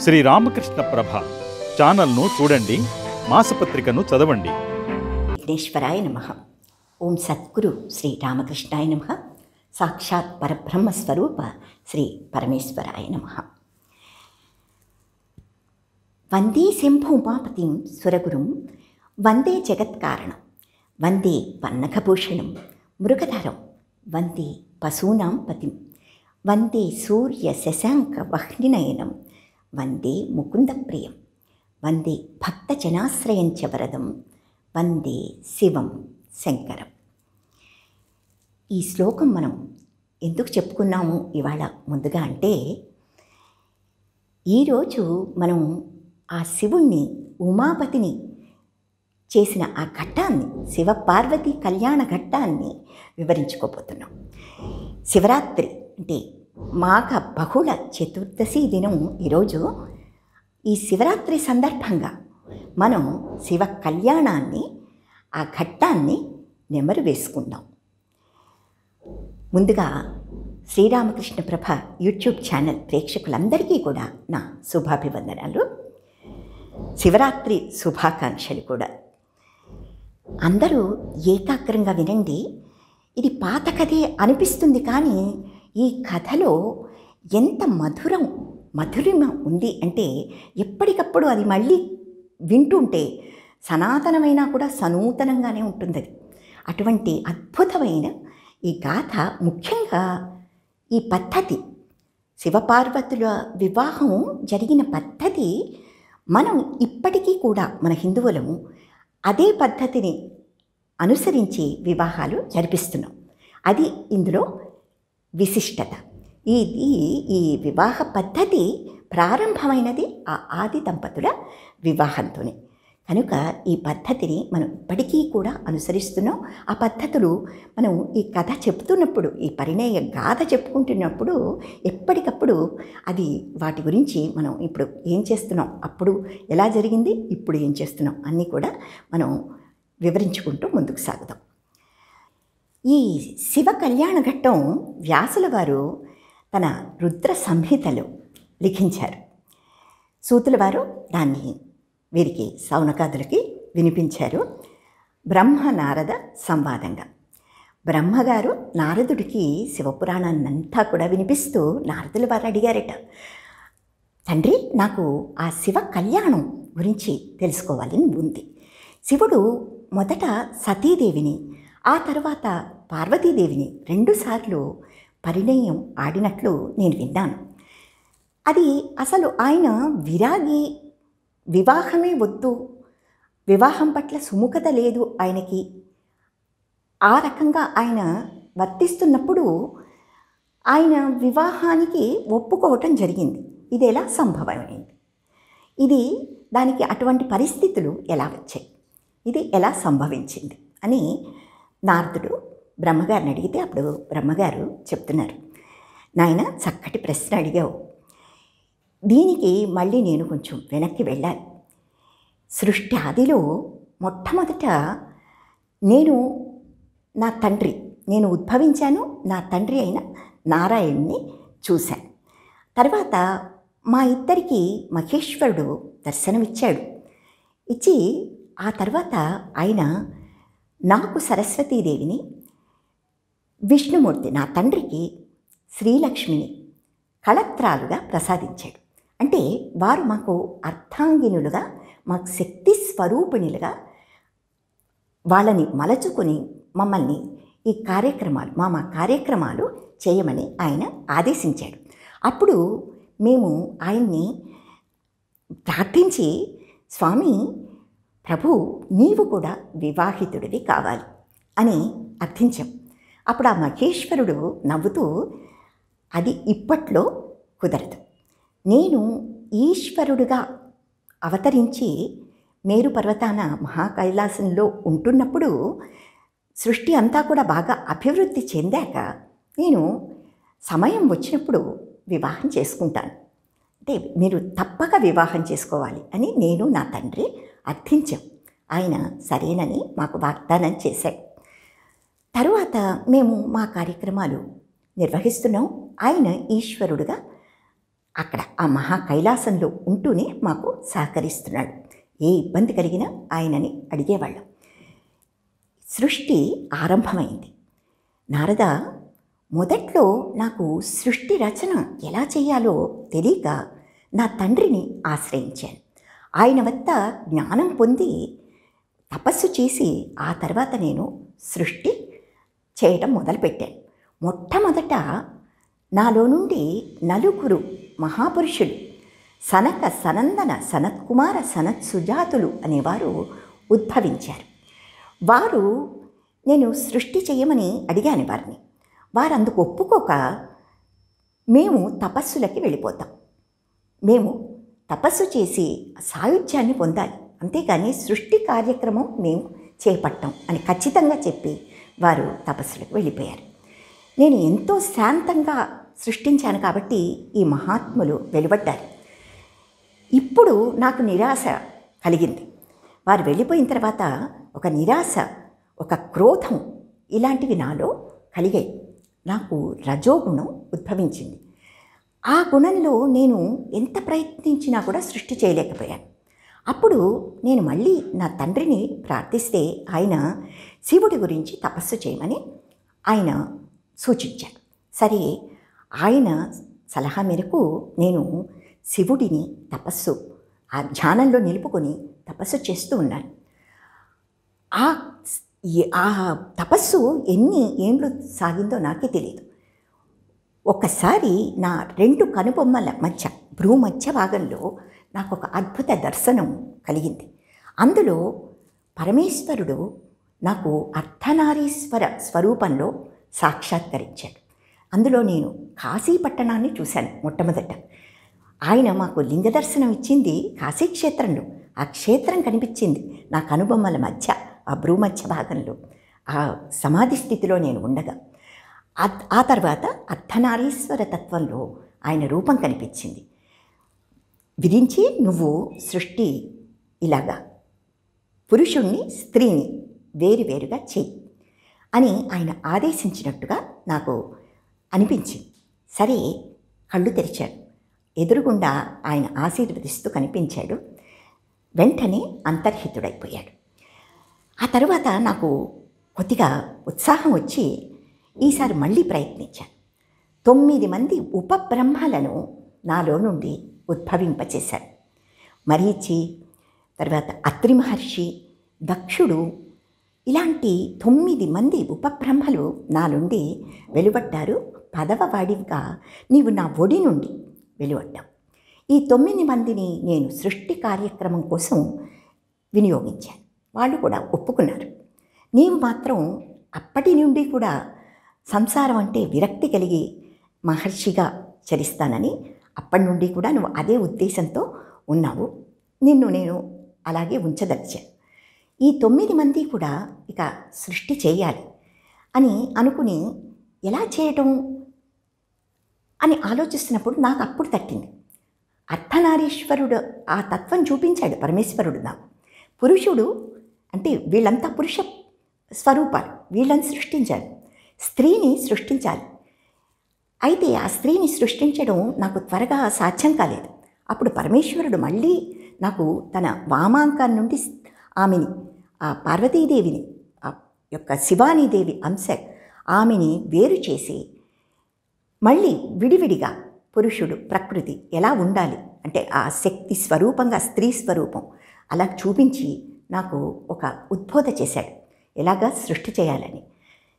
శ్రీ రామకృష్ణ ప్రభ ఛానల్ను చూడండి, మాసపత్రికను చదవండి. విఘ్నేశ్వరాయ నమః. ఓం సద్గురు శ్రీ రామకృష్ణాయ నమః. సాక్షాత్ పరబ్రహ్మస్వరూప శ్రీ పరమేశ్వరాయ నమః. వందే శంభో ఉమాపతిం సురగురుం, వందే జగత్కారణం, వందే పన్నగభూషణం మృగధరం, వందే పశూనాం పతిం, వందే సూర్య శశాంక వహ్నినయనం, వందే ముకుందప్రియం, వందే భక్తజనాశ్రయంచ వరదం, వందే శివం శంకరం. ఈ శ్లోకం మనం ఎందుకు చెప్పుకున్నాము ఇవాళ ముందుగా అంటే, ఈరోజు మనం ఆ శివుణ్ణి ఉమాపతిని చేసిన ఆ ఘట్టాన్ని, శివపార్వతి కళ్యాణ ఘట్టాన్ని వివరించుకోబోతున్నాం. శివరాత్రి అంటే మాఘ బహుళ చతుర్దశి దినం ఈరోజు. ఈ శివరాత్రి సందర్భంగా మనం శివ కళ్యాణాన్ని, ఆ ఘట్టాన్ని నెమరు వేసుకుందాం. ముందుగా శ్రీరామకృష్ణ ప్రభ యూట్యూబ్ ఛానల్ ప్రేక్షకులందరికీ కూడా నా శుభాభివందనాలు, శివరాత్రి శుభాకాంక్షలు కూడా. అందరూ ఏకాగ్రంగా వినండి. ఇది పాత కథే అనిపిస్తుంది, కానీ ఈ కథలో ఎంత మధురిమ ఉంది అంటే, ఎప్పటికప్పుడు అది మళ్ళీ వింటుంటే సనాతనమైనా కూడా సనూతనంగానే ఉంటుంది అది. అటువంటి అద్భుతమైన ఈ గాథ, ముఖ్యంగా ఈ పద్ధతి, శివపార్వతుల వివాహం జరిగిన పద్ధతి మనం ఇప్పటికీ కూడా మన హిందువులము అదే పద్ధతిని అనుసరించి వివాహాలు జరిపిస్తున్నాం. అది ఇందులో విశిష్టత. ఈ వివాహ పద్ధతి ప్రారంభమైనది ఆ ఆది దంపతుల వివాహంతోనే. కనుక ఈ పద్ధతిని మనం ఇప్పటికీ కూడా అనుసరిస్తున్నాం. ఆ పద్ధతులు మనం ఈ కథ చెప్తున్నప్పుడు, ఈ పరిణయ గాథ చెప్పుకుంటున్నప్పుడు ఎప్పటికప్పుడు అది వాటి గురించి మనం ఇప్పుడు ఏం చేస్తున్నాం, అప్పుడు ఎలా జరిగింది, ఇప్పుడు ఏం చేస్తున్నాం అన్నీ కూడా మనం వివరించుకుంటూ ముందుకు సాగుదాం. ఈ శివ కళ్యాణ ఘట్టం వ్యాసుల వారు తన రుద్ర సంహితలో లిఖించారు. సూతుల వారు దాన్ని వీరికి సౌనకాదులకి వినిపించారు. బ్రహ్మ నారద సంవాదంగా బ్రహ్మగారు నారదుడికి శివపురాణాన్నంతా కూడా వినిపిస్తూ నారదుల వారు అడిగారట, తండ్రి, నాకు ఆ శివ కళ్యాణం గురించి తెలుసుకోవాలని ఉంది. శివుడు మొదట సతీదేవిని, ఆ తర్వాత పార్వతీదేవిని 2 సార్లు పరిణయం ఆడినట్లు నేను విన్నాను. అది అసలు ఆయన విరాగి, వివాహమే వద్దు, వివాహం పట్ల సుముఖత లేదు ఆయనకి, ఆ రకంగా ఆయన వర్తిస్తున్నప్పుడు ఆయన వివాహానికి ఒప్పుకోవటం జరిగింది. ఇది ఎలా సంభవమైంది, ఇది దానికి అటువంటి పరిస్థితులు ఎలా వచ్చాయి, ఇది ఎలా సంభవించింది అని నారదుడు బ్రహ్మగారిని అడిగితే, అప్పుడు బ్రహ్మగారు చెప్తున్నారు, నాయన చక్కటి ప్రశ్న అడిగావు, దీనికి మళ్ళీ నేను కొంచెం వెనక్కి వెళ్ళాలి. సృష్టి ఆదిలో మొట్టమొదట నేను ఉద్భవించాను, నా తండ్రి అయిన నారాయణ్ణి చూశాను. తర్వాత మా ఇద్దరికి మహేశ్వరుడు దర్శనమిచ్చాడు. ఇచ్చి ఆ తర్వాత ఆయన నాకు సరస్వతీదేవిని, విష్ణుమూర్తి నా తండ్రికి శ్రీలక్ష్మిని కళత్రాలుగా ప్రసాదించాడు. అంటే వారు మాకు అర్థాంగినులుగా, మాకు శక్తి స్వరూపిణులుగా వాళ్ళని మలచుకొని మమ్మల్ని ఈ కార్యక్రమాలు, మా కార్యక్రమాలు చేయమని ఆయన ఆదేశించాడు. అప్పుడు మేము ఆయన్ని ప్రార్థించి, స్వామి, ప్రభు, నీవు కూడా వివాహితుడివి కావాలి అని అర్థించాం. అప్పుడు ఆ మహేశ్వరుడు నవ్వుతూ, అది ఇప్పట్లో కుదరదు, నేను ఈశ్వరుడుగా అవతరించి మేరు పర్వతాన మహాకైలాసంలో ఉంటున్నప్పుడు, సృష్టి అంతా కూడా బాగా అభివృద్ధి చెందాక నేను సమయం వచ్చినప్పుడు వివాహం చేసుకుంటాను, అంటే మీరు తప్పక వివాహం చేసుకోవాలి అని నేను నా తండ్రి అర్థించాం. ఆయన సరేనని మాకు వాగ్దానం చేశాడు. తరువాత మేము మా కార్యక్రమాలు నిర్వహిస్తున్నాం. ఆయన ఈశ్వరుడుగా అక్కడ ఆ మహా కైలాసంలో ఉంటూనే మాకు సహకరిస్తున్నాడు. ఏ ఇబ్బంది కలిగినా ఆయనని అడిగేవాళ్ళం. సృష్టి ఆరంభమైంది. నారద, మొదట్లో నాకు సృష్టి రచన ఎలా చేయాలో తెలియక నా తండ్రిని ఆశ్రయించాను. ఆయన వద్ద జ్ఞానం పొంది తపస్సు చేసి ఆ తర్వాత నేను సృష్టి చేయడం మొదలుపెట్టాను. మొట్టమొదట నాలో నుండి నలుగురు మహాపురుషులు సనక, సనందన, సనత్కుమార, సనత్సుజాతులు అనేవారు ఉద్భవించారు. వారు నేను సృష్టి చేయమని అడిగాను వారిని. వారు అందుకు ఒప్పుకోక మేము తపస్సులకి వెళ్ళిపోతాం, మేము తపస్సు చేసి సాయుధ్యాన్ని పొందాలి, అంతేగాని సృష్టి కార్యక్రమం మేము చేపట్టాం అని ఖచ్చితంగా చెప్పి వారు తపస్సులకు వెళ్ళిపోయారు. నేను ఎంతో శాంతంగా సృష్టించాను కాబట్టి ఈ మహాత్ములు వెలువడ్డారు. ఇప్పుడు నాకు నిరాశ కలిగింది. వారు వెళ్ళిపోయిన తర్వాత ఒక నిరాశ, ఒక క్రోధం ఇలాంటివి నాలో కలిగాయి. నాకు రజోగుణం ఉద్భవించింది. ఆ గుణంలో నేను ఎంత ప్రయత్నించినా కూడా సృష్టి చేయలేకపోయాను. అప్పుడు నేను మళ్ళీ నా తండ్రిని ప్రార్థిస్తే ఆయన శివుడి గురించి తపస్సు చేయమని ఆయన సూచించాడు. సరే, ఆయన సలహా మేరకు నేను శివుడిని తపస్సు ఆ ధ్యానంలో నిలుపుకొని తపస్సు చేస్తూ ఉన్నాను. ఆ తపస్సు ఎన్ని ఏండ్లు సాగిందో నాకే తెలియదు. ఒక్కసారి నా 2 కనుబొమ్మల మధ్య, భ్రూ మధ్య భాగంలో నాకు ఒక అద్భుత దర్శనం కలిగింది. అందులో పరమేశ్వరుడు నాకు అర్ధనారీశ్వర స్వరూపంలో సాక్షాత్కరించాడు. అందులో నేను కాశీ పట్టణాన్ని చూశాను మొట్టమొదట. ఆయన మాకు లింగ దర్శనం ఇచ్చింది కాశీక్షేత్రంలో. ఆ క్షేత్రం కనిపించింది నా కనుబొమ్మల మధ్య, ఆ భ్రూ మధ్య భాగంలో. ఆ సమాధి స్థితిలో నేను ఉండగా ఆ తర్వాత అర్ధనారీశ్వర తత్వంలో ఆయన రూపం కనిపించింది. విరించి నువ్వు సృష్టి ఇలాగా పురుషుణ్ణి స్త్రీని వేరువేరుగా చెయ్యి అని ఆయన ఆదేశించినట్టుగా నాకు అనిపించింది. సరే, కళ్ళు తెరిచాడు. ఎదురుగుండా ఆయన ఆశీర్వదిస్తూ కనిపించాడు. వెంటనే అంతర్హితుడైపోయాడు. ఆ తర్వాత నాకు కొద్దిగా ఉత్సాహం వచ్చి ఈసారి మళ్ళీ ప్రయత్నించాను. 9 మంది ఉపబ్రహ్మలను నాలో నుండి ఉద్భవింపచేశాను. మరీచి, తర్వాత అత్రి మహర్షి, దక్షుడు, ఇలాంటి 9 మంది ఉపబ్రహ్మలు నా నుండి వెలువడ్డారు. 10వ వాడిగా నీవు నా ఒడి నుండి వెలువడ్డావు. ఈ 9 మందిని నేను సృష్టి కార్యక్రమం కోసం వినియోగించాను. వాళ్ళు కూడా ఒప్పుకున్నారు. నీవు మాత్రం అప్పటి నుండి కూడా సంసారం అంటే విరక్తి కలిగి మహర్షిగా చరిస్తానని అప్పటి నుండి కూడా నువ్వు అదే ఉద్దేశంతో ఉన్నావు. నిన్ను నేను అలాగే ఉంచదలిచాను. ఈ 9 మంది కూడా ఇక సృష్టి చేయాలి అని అనుకుని ఎలా చేయటం అని ఆలోచిస్తున్నప్పుడు నాకు అప్పుడు తట్టింది. అర్ధనారీశ్వరుడు ఆ తత్వం చూపించాడు పరమేశ్వరుడు నాకు. పురుషుడు అంటే వీళ్ళంతా పురుష స్వరూపాలు, వీళ్ళని సృష్టించాలి. స్త్రీని సృష్టించాలి. అయితే ఆ స్త్రీని సృష్టించడం నాకు త్వరగా సాధ్యం కాలేదు. అప్పుడు పరమేశ్వరుడు మళ్ళీ నాకు తన వామాంకం నుండి ఆమెని, ఆ పార్వతీదేవిని, ఆ యొక్క శివానీదేవి అంశ ఆమెని వేరు చేసి మళ్ళీ విడివిడిగా పురుషుడు ప్రకృతి ఎలా ఉండాలి అంటే ఆ శక్తి స్వరూపంగా స్త్రీ స్వరూపం అలా చూపించి నాకు ఒక ఉద్బోధ చేశాడు ఎలాగా సృష్టి చేయాలని.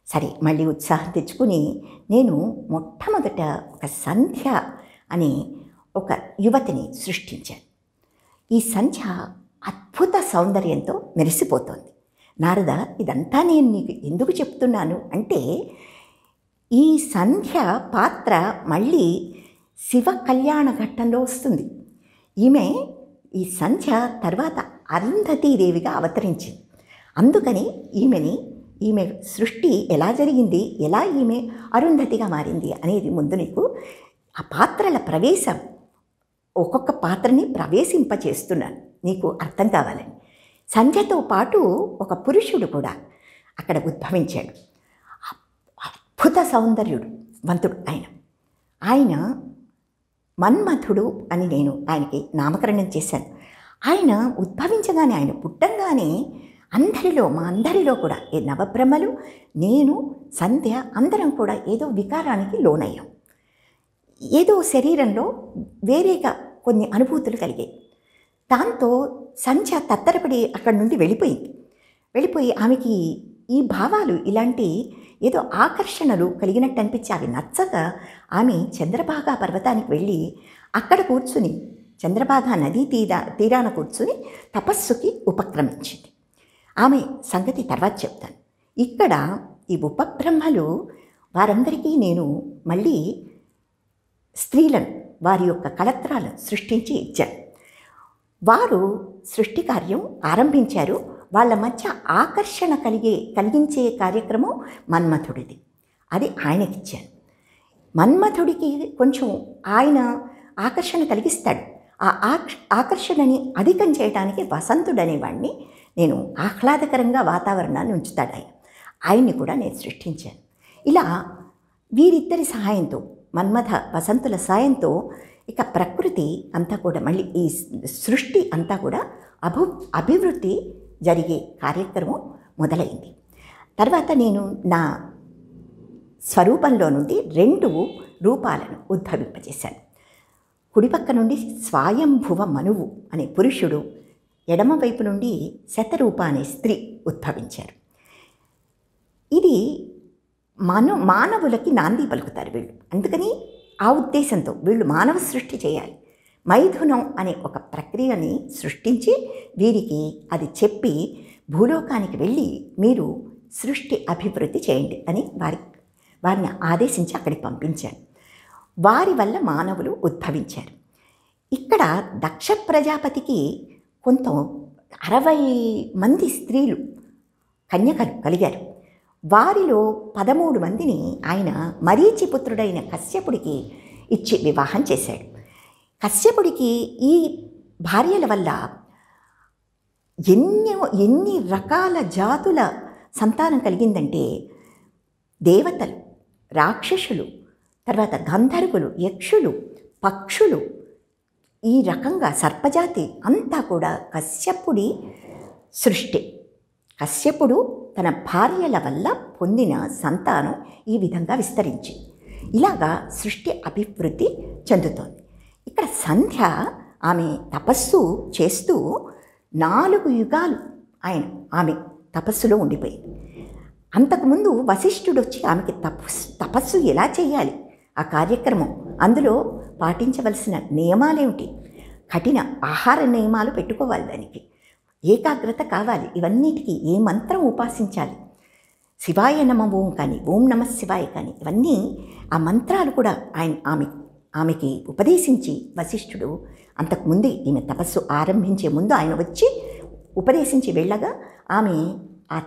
సరే, మళ్ళీ ఉత్సాహం తెచ్చుకుని నేను మొట్టమొదట ఒక సంధ్య అనే ఒక యువతిని సృష్టించాను. ఈ సంధ్య అద్భుత సౌందర్యంతో మెరిసిపోతోంది. నారద, ఇదంతా నేను నీకు ఎందుకు చెప్తున్నాను అంటే ఈ సంధ్య పాత్ర మళ్ళీ శివ కళ్యాణ ఘట్టంలో వస్తుంది. ఈమె ఈ సంధ్య తర్వాత అరుంధతీదేవిగా అవతరించింది. అందుకని ఈమె సృష్టి ఎలా జరిగింది, ఎలా ఈమె అరుంధతిగా మారింది అనేది ముందు నీకు ఆ పాత్రల ప్రవేశం, ఒక్కొక్క పాత్రని ప్రవేశింపచేస్తున్నాను నీకు అర్థం కావాలని. సంధ్యతో పాటు ఒక పురుషుడు కూడా అక్కడ ఉద్భవించాడు. అద్భుత సౌందర్యుడు వంతుడు ఆయన మన్మథుడు అని నేను ఆయనకి నామకరణం చేశాను. ఆయన ఉద్భవించగానే, ఆయన పుట్టంగానే మా అందరిలో కూడా ఏ నవబ్రహ్మలు, నేను, సంధ్య అందరం కూడా ఏదో వికారానికి లోనయ్యాం. ఏదో శరీరంలో వేరేగా కొన్ని అనుభూతులు కలిగాయి. దాంతో సంధ్య తత్తరపడి అక్కడి నుండి వెళ్ళిపోయి ఆమెకి ఈ భావాలు, ఇలాంటి ఏదో ఆకర్షణలు కలిగినట్టు అనిపించి అవి నచ్చక ఆమె చంద్రభాగా పర్వతానికి వెళ్ళి అక్కడ కూర్చుని, చంద్రభాగా నదీ తీరాన కూర్చుని తపస్సుకి ఉపక్రమించింది. ఆమె సంగతి తర్వాత చెప్తాను. ఇక్కడ ఈ ఉపబ్రహ్మలు వారందరికీ నేను మళ్ళీ స్త్రీలను, వారి యొక్క కళత్రాలను సృష్టించి ఇచ్చాను. వారు సృష్టి కార్యం ఆరంభించారు. వాళ్ళ మధ్య ఆకర్షణ కలిగించే కార్యక్రమం మన్మథుడిది. అది ఆయనకిచ్చాను. మన్మథుడికి కొంచెం ఆయన ఆకర్షణ కలిగిస్తాడు. ఆ ఆకర్షణని అధికం చేయడానికి వసంతుడు అనేవాడిని నేను ఆహ్లాదకరంగా వాతావరణాన్ని ఉంచుతాడు ఆయన్ని కూడా నేను సృష్టించాను. ఇలా వీరిద్దరి సహాయంతో, మన్మథ వసంతుల సాయంతో ఇక ప్రకృతి అంతా కూడా మళ్ళీ ఈ సృష్టి అంతా కూడా అభివృద్ధి జరిగే కార్యక్రమం మొదలైంది. తర్వాత నేను నా స్వరూపంలో నుండి 2 రూపాలను ఉద్భవింపజేశాను. కుడిపక్క నుండి స్వయంభువ మనువు అనే పురుషుడు, ఎడమవైపు నుండి శతరూప అనే స్త్రీ ఉద్భవించారు. ఇది మానవులకి నాంది పలుకుతారు వీళ్ళు. అందుకని ఆ ఉద్దేశంతో వీళ్ళు మానవ సృష్టి చేయాలి, మైథునం అనే ఒక ప్రక్రియని సృష్టించి వీరికి అది చెప్పి భూలోకానికి వెళ్ళి మీరు సృష్టి అభివృద్ధి చేయండి అని వారిని ఆదేశించి అక్కడికి పంపించాను. వారి వల్ల మానవులు ఉద్భవించారు. ఇక్కడ దక్ష ప్రజాపతికి 60 మంది స్త్రీలు కన్యకలు కలిగారు. వారిలో 13 మందిని ఆయన మరీచిపుత్రుడైన కశ్యపుడికి ఇచ్చి వివాహం చేశాడు. కశ్యపుడికి ఈ భార్యల వల్ల ఎన్ని రకాల జాతుల సంతానం కలిగిందంటే, దేవతలు, రాక్షసులు, తర్వాత గంధర్వులు, యక్షులు, పక్షులు, ఈ రకంగా సర్పజాతి అంతా కూడా కశ్యపుడి సృష్టి. కశ్యపుడు తన భార్యల వల్ల పొందిన సంతానం ఈ విధంగా విస్తరించి ఇలాగా సృష్టి అభివృద్ధి చెందుతోంది. ఇక్కడ సంధ్య ఆమె తపస్సు చేస్తూ 4 యుగాలు ఆమె తపస్సులో ఉండిపోయింది. అంతకుముందు వశిష్ఠుడు వచ్చి ఆమెకి తపస్సు ఎలా చేయాలి, ఆ కార్యక్రమం, అందులో పాటించవలసిన నియమాలేమిటి, కఠిన ఆహార నియమాలు పెట్టుకోవాలి, దానికి ఏకాగ్రత కావాలి, ఇవన్నిటికీ ఏ మంత్రం ఉపాసించాలి, శివాయ నమ ఓం కానీ, ఓం నమ శివాయ కానీ, ఇవన్నీ ఆ మంత్రాలు కూడా ఆమెకి ఉపదేశించి వశిష్ఠుడు అంతకుముందే ఈమె తపస్సు ఆరంభించే ముందు ఆయన వచ్చి ఉపదేశించి వెళ్ళగా ఆమె ఆ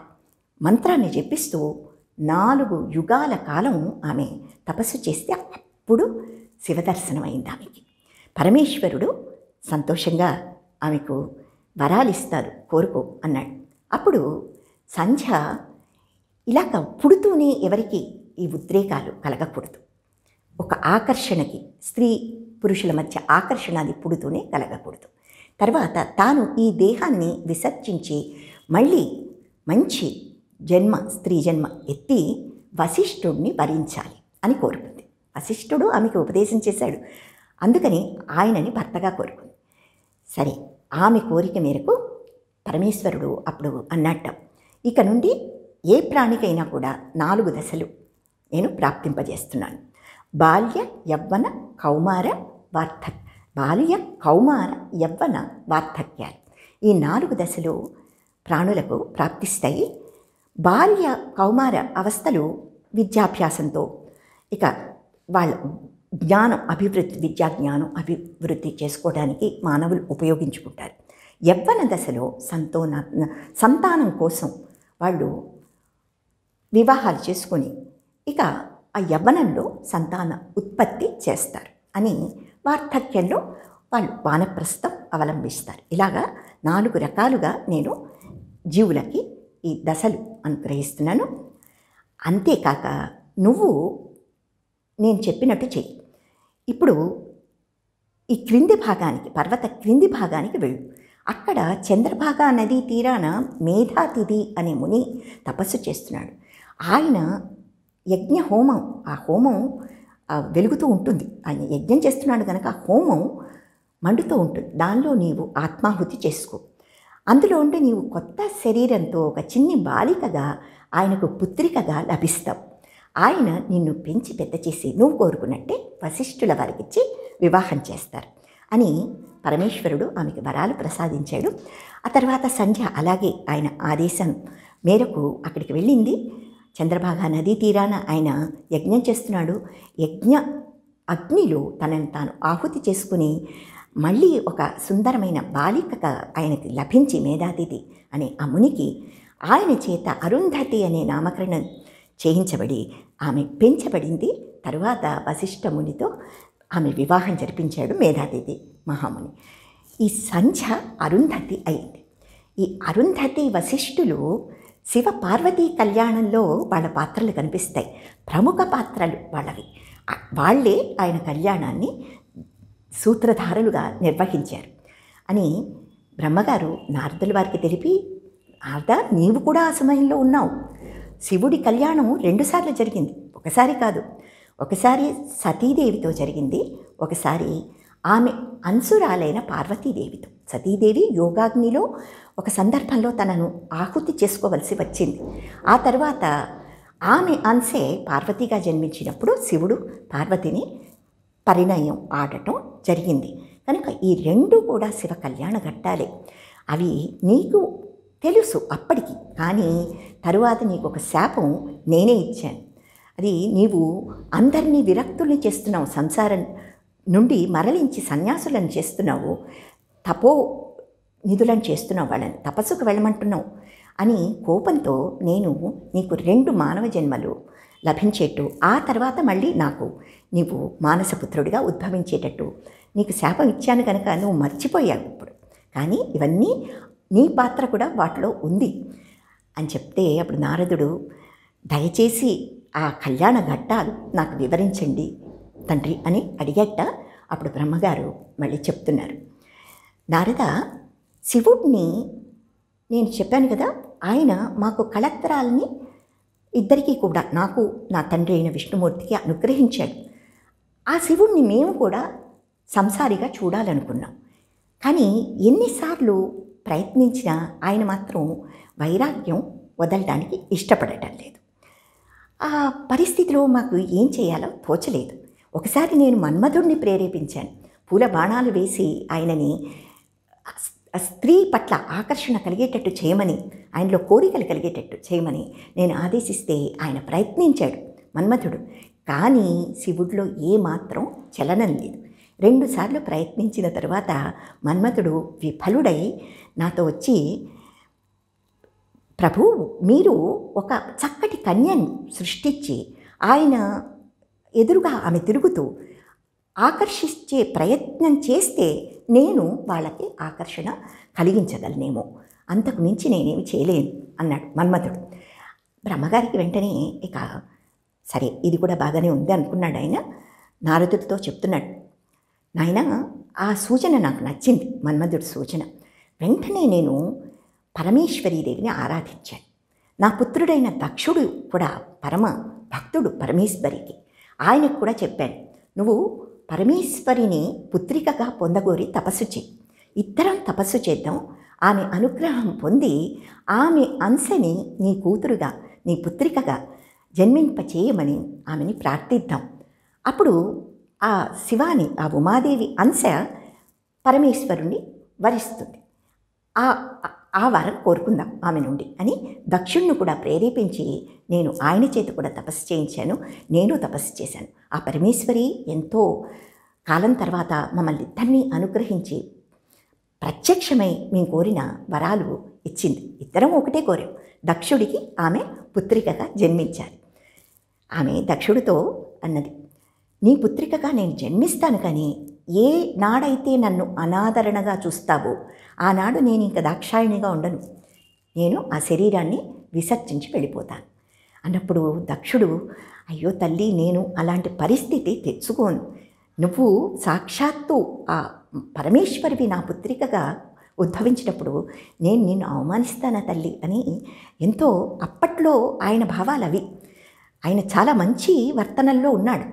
మంత్రాన్ని జపిస్తూ 4 యుగాల కాలం ఆమె తపస్సు చేస్తే అప్పుడు శివదర్శనం అయింది ఆమెకి. పరమేశ్వరుడు సంతోషంగా ఆమెకు వరాలిస్తారు, కోరుకో అన్నాడు. అప్పుడు సంధ్య ఇలాగ పుడుతూనే ఎవరికి ఈ ఉద్రేకాలు కలగకూడదు. ఒక ఆకర్షణకి, స్త్రీ పురుషుల మధ్య ఆకర్షణ అది పుడుతూనే కలగకూడదు. తర్వాత తాను ఈ దేహాన్ని విసర్జించి మళ్ళీ మంచి జన్మ, స్త్రీ జన్మ ఎత్తి వశిష్ఠుడిని వరించాలి అని కోరుకుంది. వశిష్ఠుడు ఆమెకు ఉపదేశం చేశాడు, అందుకని ఆయనని భర్తగా కోరుకుంది. సరే, ఆమె కోరిక మేరకు పరమేశ్వరుడు అప్పుడు అన్నట్ట, ఇక నుండి ఏ ప్రాణికైనా కూడా 4 దశలు నేను ప్రాప్తింపజేస్తున్నాను. బాల్య యవ్వన కౌమార యవ్వన వార్ధక్యాలు, ఈ 4 దశలు ప్రాణులకు ప్రాప్తిస్తాయి. బాల్య కౌమార అవస్థలు విద్యాభ్యాసంతో ఇక వాళ్ళ జ్ఞానం అభివృద్ధి, విద్యా జ్ఞానం అభివృద్ధి చేసుకోవడానికి మానవులు ఉపయోగించుకుంటారు. యవ్వన దశలో సంతానం కోసం వాళ్ళు వివాహాలు చేసుకొని ఇక ఆ యవ్వనంలో సంతాన ఉత్పత్తి చేస్తారు అని వార్ధక్యంలో వాళ్ళు వానప్రస్థం అవలంబిస్తారు. ఇలాగా 4 రకాలుగా నేను జీవులకి ఈ దశలు అనుగ్రహిస్తున్నాను. అంతేకాక నువ్వు నేను చెప్పినట్టు చెయ్యి. ఇప్పుడు ఈ క్రింది భాగానికి, పర్వత క్రింది భాగానికి వెళ్ళు. అక్కడ చంద్రభాగా నదీ తీరాన మేధాతిథి అనే ముని తపస్సు చేస్తున్నాడు. ఆయన యజ్ఞ హోమం, ఆ హోమం వెలుగుతూ ఉంటుంది. ఆయన యజ్ఞం చేస్తున్నాడు కనుక ఆ హోమం మండుతూ ఉంటుంది. దానిలో నీవు ఆత్మాహుతి చేసుకో. అందులో ఉండి నీవు కొత్త శరీరంతో ఒక చిన్ని బాలికగా ఆయనకు పుత్రికగా లభిస్తావు. ఆయన నిన్ను పెంచి పెద్ద చేసి నువ్వు కోరుకున్నట్టే వశిష్ఠుల వారికిచ్చి వివాహం చేస్తారు అని పరమేశ్వరుడు ఆమెకి వరాలు ప్రసాదించాడు. ఆ తర్వాత సంధ్య అలాగే ఆయన ఆదేశం మేరకు అక్కడికి వెళ్ళింది. చంద్రభాగా నదీ తీరాన ఆయన యజ్ఞం చేస్తున్నాడు. యజ్ఞ అగ్నిలో తనను తాను ఆహుతి చేసుకుని మళ్ళీ ఒక సుందరమైన బాలికగా ఆయనకి లభించి మేధాతిథి అనే ఆ మునికి ఆయన చేత అరుంధతి అనే నామకరణం చేయించబడి ఆమె పెంచబడింది. తరువాత వశిష్ఠ మునితో ఆమె వివాహం జరిపించాడు మేధాతిథి మహాముని. ఈ సంధ్య అరుంధతి అయింది. ఈ అరుంధతి వశిష్ఠులు శివ పార్వతీ కళ్యాణంలో వాళ్ళ పాత్రలు కనిపిస్తాయి. ప్రముఖ పాత్రలు వాళ్ళవి. వాళ్ళే ఆయన కళ్యాణాన్ని సూత్రధారులుగా నిర్వహించారు అని బ్రహ్మగారు నారదుల వారికి తెలిపి, నారద నీవు కూడా ఆ సమయంలో ఉన్నావు. శివుడి కళ్యాణం 2 సార్లు జరిగింది, ఒకసారి కాదు. ఒకసారి సతీదేవితో జరిగింది, ఒకసారి ఆమె అంశురాలైన పార్వతీదేవితో. సతీదేవి యోగాగ్నిలో ఒక సందర్భంలో తనను ఆహుతి చేసుకోవలసి వచ్చింది. ఆ తర్వాత ఆమె అంశే పార్వతిగా జన్మించినప్పుడు శివుడు పార్వతిని పరిణయం ఆడటం జరిగింది. కనుక ఈ 2 కూడా శివ కళ్యాణ ఘట్టాలే. అవి నీకు తెలుసు అప్పటికి, కానీ తరువాత నీకు ఒక శాపం నేనే ఇచ్చాను. అది నీవు అందరినీ విరక్తుల్ని చేస్తున్నావు, సంసారం నుండి మరలించి సన్యాసులను చేస్తున్నావు, తపో నిధులను చేస్తున్నావు, వాళ్ళని తపస్సుకు వెళ్ళమంటున్నావు అని కోపంతో నేను నీకు 2 మానవ జన్మలు లభించేట్టు, ఆ తర్వాత మళ్ళీ నాకు నీవు మానసపుత్రుడిగా ఉద్భవించేటట్టు నీకు శాపం ఇచ్చాను కనుక నువ్వు మర్చిపోయావు ఇప్పుడు. కానీ ఇవన్నీ నీ పాత్ర కూడా వాటిలో ఉంది అని చెప్తే అప్పుడు నారదుడు దయచేసి ఆ కళ్యాణ ఘట్టాలు నాకు వివరించండి తండ్రి అని అడిగట. అప్పుడు బ్రహ్మగారు మళ్ళీ చెప్తున్నారు, నారద శివుడిని నేను చెప్పాను కదా, ఆయన మాకు కళత్రాలని ఇద్దరికీ కూడా, నాకు నా తండ్రి అయిన విష్ణుమూర్తికి అనుగ్రహించాడు. ఆ శివుడిని మేము కూడా సంసారిగా చూడాలనుకున్నాం. కానీ ఎన్నిసార్లు ప్రయత్నించినా ఆయన మాత్రం వైరాగ్యం వదలడానికి ఇష్టపడటం లేదు. ఆ పరిస్థితిలో మాకు ఏం చేయాలో తోచలేదు. ఒకసారి నేను మన్మధుడిని ప్రేరేపించాను. పూల బాణాలు వేసి ఆయనని స్త్రీ పట్ల ఆకర్షణ కలిగేటట్టు చేయమని, ఆయనలో కోరికలు కలిగేటట్టు చేయమని నేను ఆదేశిస్తే ఆయన ప్రయత్నించాడు మన్మధుడు. కానీ శివుడిలో ఏమాత్రం చలనం లేదు. 2 సార్లు ప్రయత్నించిన తర్వాత మన్మథుడు విఫలుడై నాతో వచ్చి, ప్రభు మీరు ఒక చక్కటి కన్యను సృష్టించి ఆయన ఎదురుగా ఆమె తిరుగుతూ ఆకర్షించే ప్రయత్నం చేస్తే నేను వాళ్ళకి ఆకర్షణ కలిగించగలనేమో, అంతకు మించి నేనేమి చేయలేను అన్నాడు మన్మథుడు. బ్రహ్మగారికి వెంటనే ఇక సరే ఇది కూడా బాగానే ఉంది అనుకున్నాడు. ఆయన నారదుడితో చెప్తున్నాడు, నాయన ఆ సూచన నాకు నచ్చింది, మన్మథుడి సూచన. వెంటనే నేను పరమేశ్వరీదేవిని ఆరాధించాను. నా పుత్రుడైన దక్షుడు కూడా పరమ భక్తుడు పరమేశ్వరికి. ఆయనకు కూడా చెప్పాను, నువ్వు పరమేశ్వరిని పుత్రికగా పొందగోరి తపస్సు చేయి, ఇద్దరం తపస్సు చేద్దాం, ఆమె అనుగ్రహం పొంది ఆమె అంశని నీ కూతురుగా నీ పుత్రికగా జన్మింపచేయమని ఆమెని ప్రార్థిద్దాం. అప్పుడు ఆ శివాని, ఆ ఉమాదేవి అంశ పరమేశ్వరుణ్ణి వరిస్తుంది. ఆ వరం కోరుకుందాం ఆమె నుండి అని దక్షుణ్ణి కూడా ప్రేరేపించి నేను ఆయన చేత కూడా తపస్సు చేయించాను. నేను తపస్సు చేశాను. ఆ పరమేశ్వరి ఎంతో కాలం తర్వాత మమ్మల్ని ఇద్దరినీ అనుగ్రహించి ప్రత్యక్షమై మేము కోరిన వరాలు ఇచ్చింది. ఇద్దరం ఒకటే కోరాం, దక్షుడికి ఆమె పుత్రికగా జన్మించాలి. ఆమె దక్షుడితో అన్నది, నీ పుత్రికగా నేను జన్మిస్తాను, కానీ ఏ నాడైతే నన్ను అనాదరణగా చూస్తావో ఆనాడు నేను ఇంక దాక్షాయణిగా ఉండను, నేను ఆ శరీరాన్ని విసర్జించి వెళ్ళిపోతాను అన్నప్పుడు దక్షుడు, అయ్యో తల్లి, నేను అలాంటి పరిస్థితి తెచ్చుకోను, నువ్వు సాక్షాత్తు ఆ పరమేశ్వరివి నా పుత్రికగా ఉద్భవించినప్పుడు నేను నిన్ను అవమానిస్తానా తల్లి అని ఎంతో అప్పట్లో ఆయన భావాలు అవి. ఆయన చాలా మంచి వర్తనల్లో ఉన్నాడు.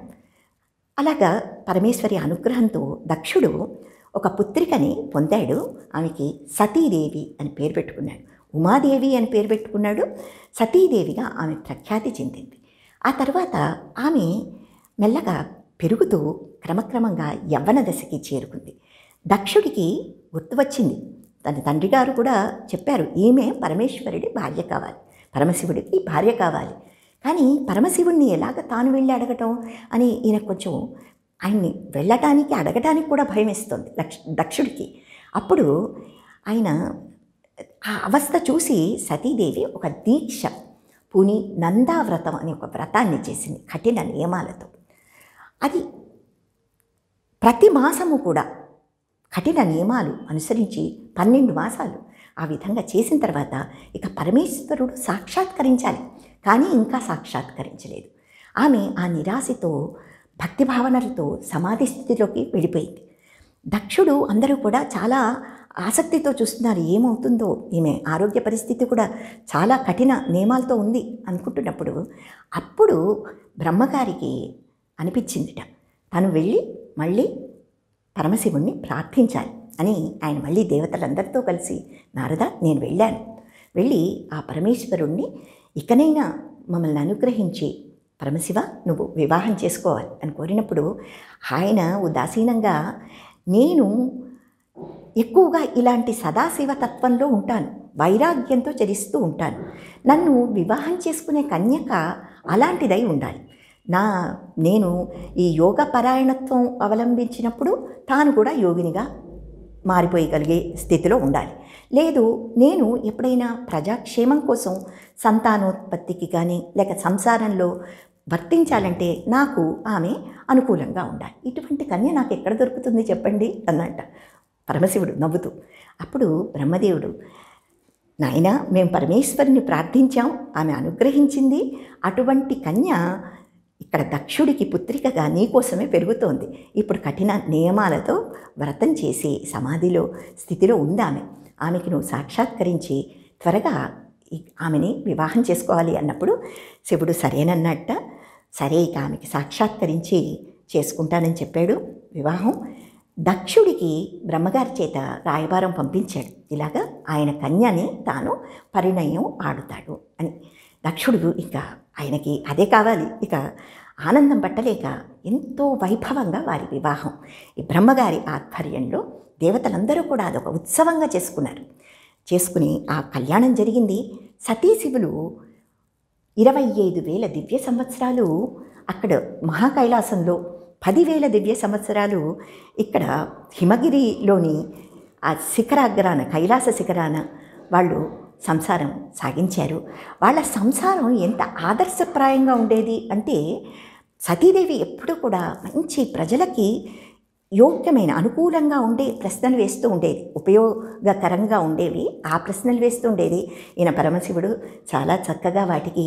అలాగా పరమేశ్వరి అనుగ్రహంతో దక్షుడు ఒక పుత్రికని పొందాడు. ఆమెకి సతీదేవి అని పేరు పెట్టుకున్నాడు. ఉమాదేవి అని పేరు పెట్టుకున్నాడు. సతీదేవిగా ఆమె ప్రఖ్యాతి చెందింది. ఆ తర్వాత ఆమె మెల్లగా పెరుగుతూ క్రమక్రమంగా యవ్వన దశకి చేరుకుంది. దక్షుడికి గుర్తు వచ్చింది. తన తండ్రి గారు కూడా చెప్పారు, ఈమె పరమేశ్వరుడి భార్య కావాలి, పరమశివుడికి భార్య కావాలి. కానీ పరమశివుడిని ఎలాగ తాను వెళ్ళి అడగటం అని ఈయన కొంచెం ఆయన్ని వెళ్ళటానికి అడగటానికి కూడా భయం వేస్తుంది దక్షుడికి. అప్పుడు ఆయన ఆ అవస్థ చూసి సతీదేవి ఒక దీక్ష పూని నందావ్రతం అనే ఒక వ్రతాన్ని చేసింది కఠిన నియమాలతో. అది ప్రతి మాసము కూడా కఠిన నియమాలు అనుసరించి 12 మాసాలు ఆ విధంగా చేసిన తర్వాత ఇక పరమేశ్వరుడు సాక్షాత్కరించాలి, కానీ ఇంకా సాక్షాత్కరించలేదు. ఆమె ఆ నిరాశతో భక్తి భావనలతో సమాధి స్థితిలోకి వెళ్ళిపోయింది. దక్షుడు అందరూ కూడా చాలా ఆసక్తితో చూస్తున్నారు, ఏమవుతుందో, ఈమె ఆరోగ్య పరిస్థితి కూడా చాలా కఠిన నియమాలతో ఉంది అనుకుంటున్నప్పుడు అప్పుడు బ్రహ్మగారికి అనిపించిందిట, తను వెళ్ళి మళ్ళీ పరమశివుణ్ణి ప్రార్థించాలి అని. ఆయన మళ్ళీ దేవతలందరితో కలిసి, నారద నేను వెళ్ళి ఆ పరమేశ్వరుణ్ణి ఇకనైనా మమ్మల్ని అనుగ్రహించి పరమశివ నువ్వు వివాహం చేసుకోవాలి అని కోరినప్పుడు ఆయన ఉదాసీనంగా, నేను ఎక్కువగా ఇలాంటి సదాశివ తత్వంలో ఉంటాను, వైరాగ్యంతో చరిస్తూ ఉంటాను, నన్ను వివాహం చేసుకునే కన్యక అలాంటిదై ఉండాలి. నేను ఈ యోగ పరాయణత్వం అవలంబించినప్పుడు తాను కూడా యోగినిగా మారిపోయగలిగే స్థితిలో ఉండాలి. లేదు, నేను ఎప్పుడైనా ప్రజాక్షేమం కోసం సంతానోత్పత్తికి కానీ లేక సంసారంలో వర్తించాలంటే నాకు ఆమె అనుకూలంగా ఉండాలి. ఇటువంటి కన్య నాకు ఎక్కడ దొరుకుతుంది చెప్పండి అన్నట్ట పరమశివుడు నవ్వుతూ. అప్పుడు బ్రహ్మదేవుడు, నాయనా మేము పరమేశ్వరుని ప్రార్థించాం, ఆమె అనుగ్రహించింది, అటువంటి కన్య ఇక్కడ దక్షుడికి పుత్రికగా నీకోసమే పెరుగుతోంది. ఇప్పుడు కఠిన నియమాలతో వ్రతం చేసి సమాధిలో స్థితిలో ఉంది ఆమెకి నువ్వు సాక్షాత్కరించి త్వరగా ఆమెని వివాహం చేసుకోవాలి అన్నప్పుడు శివుడు సరేనన్నట్ట. సరే ఇక ఆమెకి సాక్షాత్కరించి చేసుకుంటానని చెప్పాడు. వివాహం దక్షుడికి బ్రహ్మగారి చేత రాయబారం పంపించాడు, ఇలాగా ఆయన కన్యని తాను పరిణయం ఆడుతాడు అని. దక్షుడు ఇక ఆయనకి అదే కావాలి. ఇక ఆనందం పట్టలేక ఎంతో వైభవంగా వారి వివాహం ఈ బ్రహ్మగారి ఆధ్వర్యంలో దేవతలందరూ కూడా అదొక ఉత్సవంగా చేసుకుని ఆ కళ్యాణం జరిగింది. సతీశివులు 25,000 దివ్య సంవత్సరాలు అక్కడ మహాకైలాసంలో, 10,000 దివ్య సంవత్సరాలు ఇక్కడ హిమగిరిలోని ఆ శిఖరాగ్రాన, కైలాస శిఖరాన వాళ్ళు సంసారం సాగించారు. వాళ్ళ సంసారం ఎంత ఆదర్శప్రాయంగా ఉండేది అంటే, సతీదేవి ఎప్పుడూ కూడా మంచి ప్రజలకి యోగ్యమైన అనుకూలంగా ఉండే ప్రశ్నలు వేస్తూ ఉండేది, ఉపయోగకరంగా ఉండేవి ఆ ప్రశ్నలు వేస్తూ ఉండేది. ఈయన పరమశివుడు చాలా చక్కగా వాటికి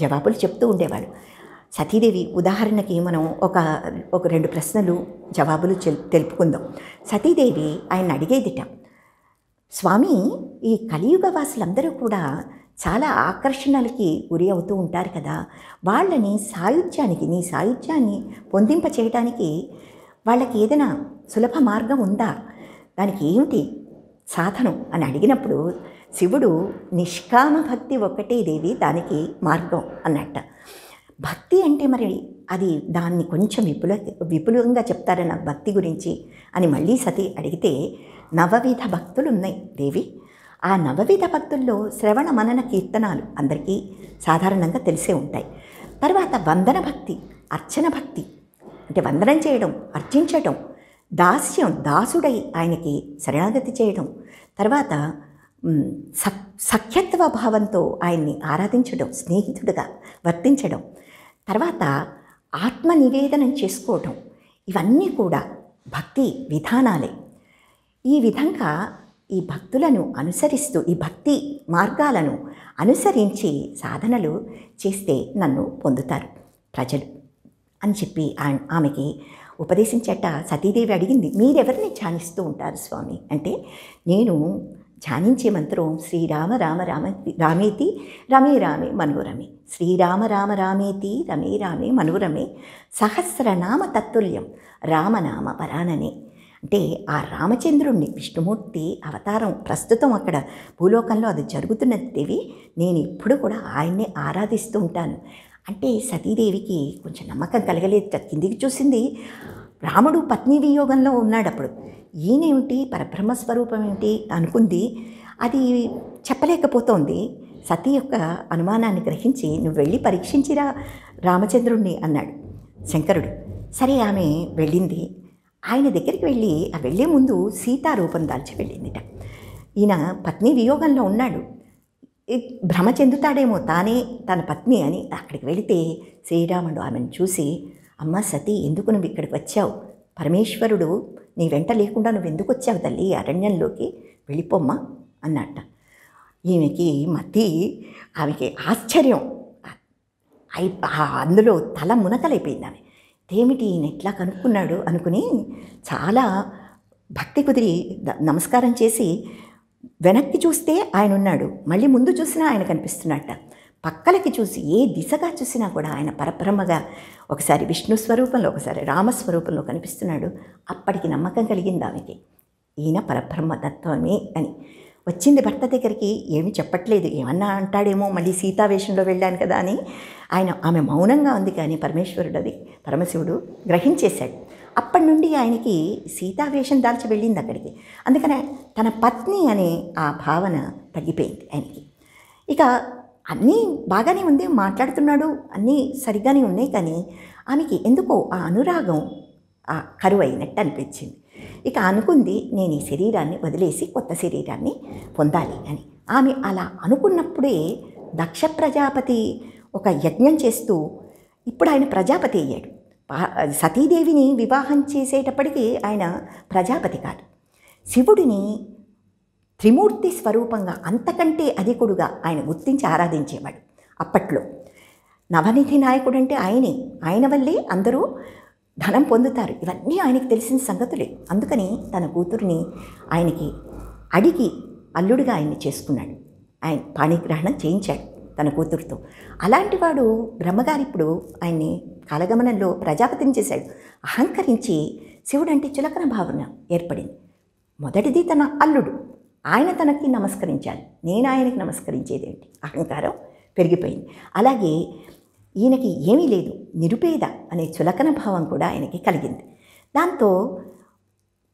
జవాబులు చెప్తూ ఉండేవాడు. సతీదేవి ఉదాహరణకి మనం ఒక 2 ప్రశ్నలు జవాబులు తెలుపుకుందాం. సతీదేవి ఆయన అడిగేదిట, స్వామి ఈ కలియుగ వాసులందరూ కూడా చాలా ఆకర్షణలకి గురి అవుతూ ఉంటారు కదా, వాళ్ళని నీ సాయుధ్యాన్ని పొందింప చేయడానికి వాళ్ళకి ఏదైనా సులభ మార్గం ఉందా, దానికి ఏమిటి సాధనం అని అడిగినప్పుడు శివుడు నిష్కామ భక్తి ఒక్కటే దేవి దానికి మార్గం అన్నట్ట. భక్తి అంటే మరి అది దాన్ని కొంచెం విపులంగా చెప్తారన్న భక్తి గురించి అని మళ్ళీ సతీ అడిగితే, 9 విధ భక్తులు ఉన్నాయి దేవి. ఆ 9 విధ భక్తుల్లో శ్రవణ మనన కీర్తనాలు అందరికీ సాధారణంగా తెలిసే ఉంటాయి. తర్వాత వందన భక్తి, అర్చన భక్తి అంటే వందనం చేయడం, అర్చించటం, దాసుడై ఆయనకి శరణాగతి చేయడం, తర్వాత సఖ్యత్వ భావంతో ఆయన్ని ఆరాధించడం, స్నేహితుడిగా వర్తించడం, తర్వాత ఆత్మ నివేదనం చేసుకోవటం, ఇవన్నీ కూడా భక్తి విధానాలే. ఈ విధంగా ఈ భక్తులను అనుసరిస్తూ, ఈ భక్తి మార్గాలను అనుసరించి సాధనలు చేస్తే నన్ను పొందుతారు ప్రజలు అని చెప్పి ఆమెకి ఉపదేశించట సతీదేవి అడిగింది, మీరెవరిని ధ్యానిస్తూ ఉంటారు స్వామి అంటే, నేను ధ్యానించే మంత్రం శ్రీరామ రామ రామ రామేతి రమే రామే మనోరమే, శ్రీరామ రామ రామేతి రమే రామే మనోరమే, సహస్రనామ తత్తుల్యం రామనామ వరాననే. అంటే ఆ రామచంద్రుణ్ణి, విష్ణుమూర్తి అవతారం ప్రస్తుతం అక్కడ భూలోకంలో అది జరుగుతున్నది దేవి, నేను ఇప్పుడు కూడా ఆయన్నే ఆరాధిస్తూ ఉంటాను అంటే సతీదేవికి కొంచెం నమ్మకం కలగలేదు. కిందికి చూసింది, రాముడు పత్ని వియోగంలో ఉన్నాడు. అప్పుడు ఈయనేమిటి పరబ్రహ్మస్వరూపం ఏమిటి అనుకుంది. అది చెప్పలేకపోతోంది. సతీ యొక్క అనుమానాన్ని గ్రహించి, నువ్వు వెళ్ళి పరీక్షించిరా రామచంద్రుణ్ణి అన్నాడు శంకరుడు. సరే ఆమె వెళ్ళింది. ఆయన దగ్గరికి వెళ్ళి ఆ వెళ్ళే ముందు సీతారూపం దాల్చి వెళ్ళిందిట. ఈయన పత్ని వియోగంలో ఉన్నాడు, భ్రమ చెందుతాడేమో తానే తన పత్ని అని. అక్కడికి వెళితే శ్రీరాముడు ఆమెను చూసి, అమ్మ సతీ, ఎందుకు నువ్వు ఇక్కడికి వచ్చావు? పరమేశ్వరుడు నీ వెంట లేకుండా నువ్వు ఎందుకు వచ్చావు తల్లి అరణ్యంలోకి? వెళ్ళిపోమ్మా అన్నట్ట. ఈమెకి మతి, ఆమెకి ఆశ్చర్యం, అందులో తల మునకలైపోయింది ఆమె. ఏమిటి ఈయన ఎట్లా కనుక్కున్నాడు అనుకుని చాలా భక్తి కుదిరి నమస్కారం చేసి వెనక్కి చూస్తే ఆయన ఉన్నాడు, మళ్ళీ ముందు చూసినా ఆయన కనిపిస్తున్నట్ట. పక్కలకి చూసి ఏ దిశగా చూసినా కూడా ఆయన పరబ్రహ్మగా, ఒకసారి విష్ణు స్వరూపంలో ఒకసారి రామస్వరూపంలో కనిపిస్తున్నాడు. అప్పటికి నమ్మకం కలిగింది ఆమెకి, ఈయన పరబ్రహ్మ తత్వమే అని. వచ్చింది భర్త దగ్గరికి, ఏమీ చెప్పట్లేదు, ఏమన్నా అంటాడేమో, మళ్ళీ సీతావేషంలో వెళ్ళాను కదా అని ఆమె మౌనంగా ఉంది. కానీ పరమేశ్వరుడు, అది పరమశివుడు గ్రహించేశాడు. అప్పటి నుండి ఆయనకి సీతావేషం దాల్చి వెళ్ళింది అక్కడికి. అందుకనే తన పత్ని అనే ఆ భావన తగ్గిపోయింది ఆయనకి. ఇక అన్నీ బాగానే ఉంది, మాట్లాడుతున్నాడు, అన్నీ సరిగ్గానే ఉన్నాయి. కానీ ఆమెకి ఎందుకో ఆ అనురాగం కరువు అయినట్టు అనిపించింది. ఇక అనుకుంది, నేను ఈ శరీరాన్ని వదిలేసి కొత్త శరీరాన్ని పొందాలి అని. ఆమె అలా అనుకున్నప్పుడే దక్ష ప్రజాపతి ఒక యజ్ఞం చేస్తూ, ఇప్పుడు ఆయన ప్రజాపతి అయ్యాడు. సతీదేవిని వివాహం చేసేటప్పటికీ ఆయన ప్రజాపతి కాదు, శివుడిని త్రిమూర్తి స్వరూపంగా, అంతకంటే అధికుడుగా ఆయన గుర్తించి ఆరాధించేవాడు. అప్పట్లో నవనిధి నాయకుడు అంటే ఆయనే, ఆయన వల్లే అందరూ ధనం పొందుతారు. ఇవన్నీ ఆయనకి తెలిసిన సంగతులే. అందుకని తన కూతురిని ఆయనకి అడిగి అల్లుడిగా ఆయన్ని చేసుకున్నాడు. ఆయన పాణిగ్రహణం చేయించాడు తన కూతురుతో. అలాంటి వాడు బ్రహ్మగారు ఇప్పుడు ఆయన్ని కాలగమనంలో ప్రజాపతిని చేశాడు. అహంకరించి శివుడంటే చులకన భావన ఏర్పడింది. మొదటిది తన అల్లుడు, ఆయన తనకి నమస్కరించాలి, నేను ఆయనకి నమస్కరించేదేంటి, అహంకారం పెరిగిపోయింది. అలాగే ఈయనకి ఏమీ లేదు, నిరుపేద అనే చులకన భావం కూడా ఆయనకి కలిగింది. దాంతో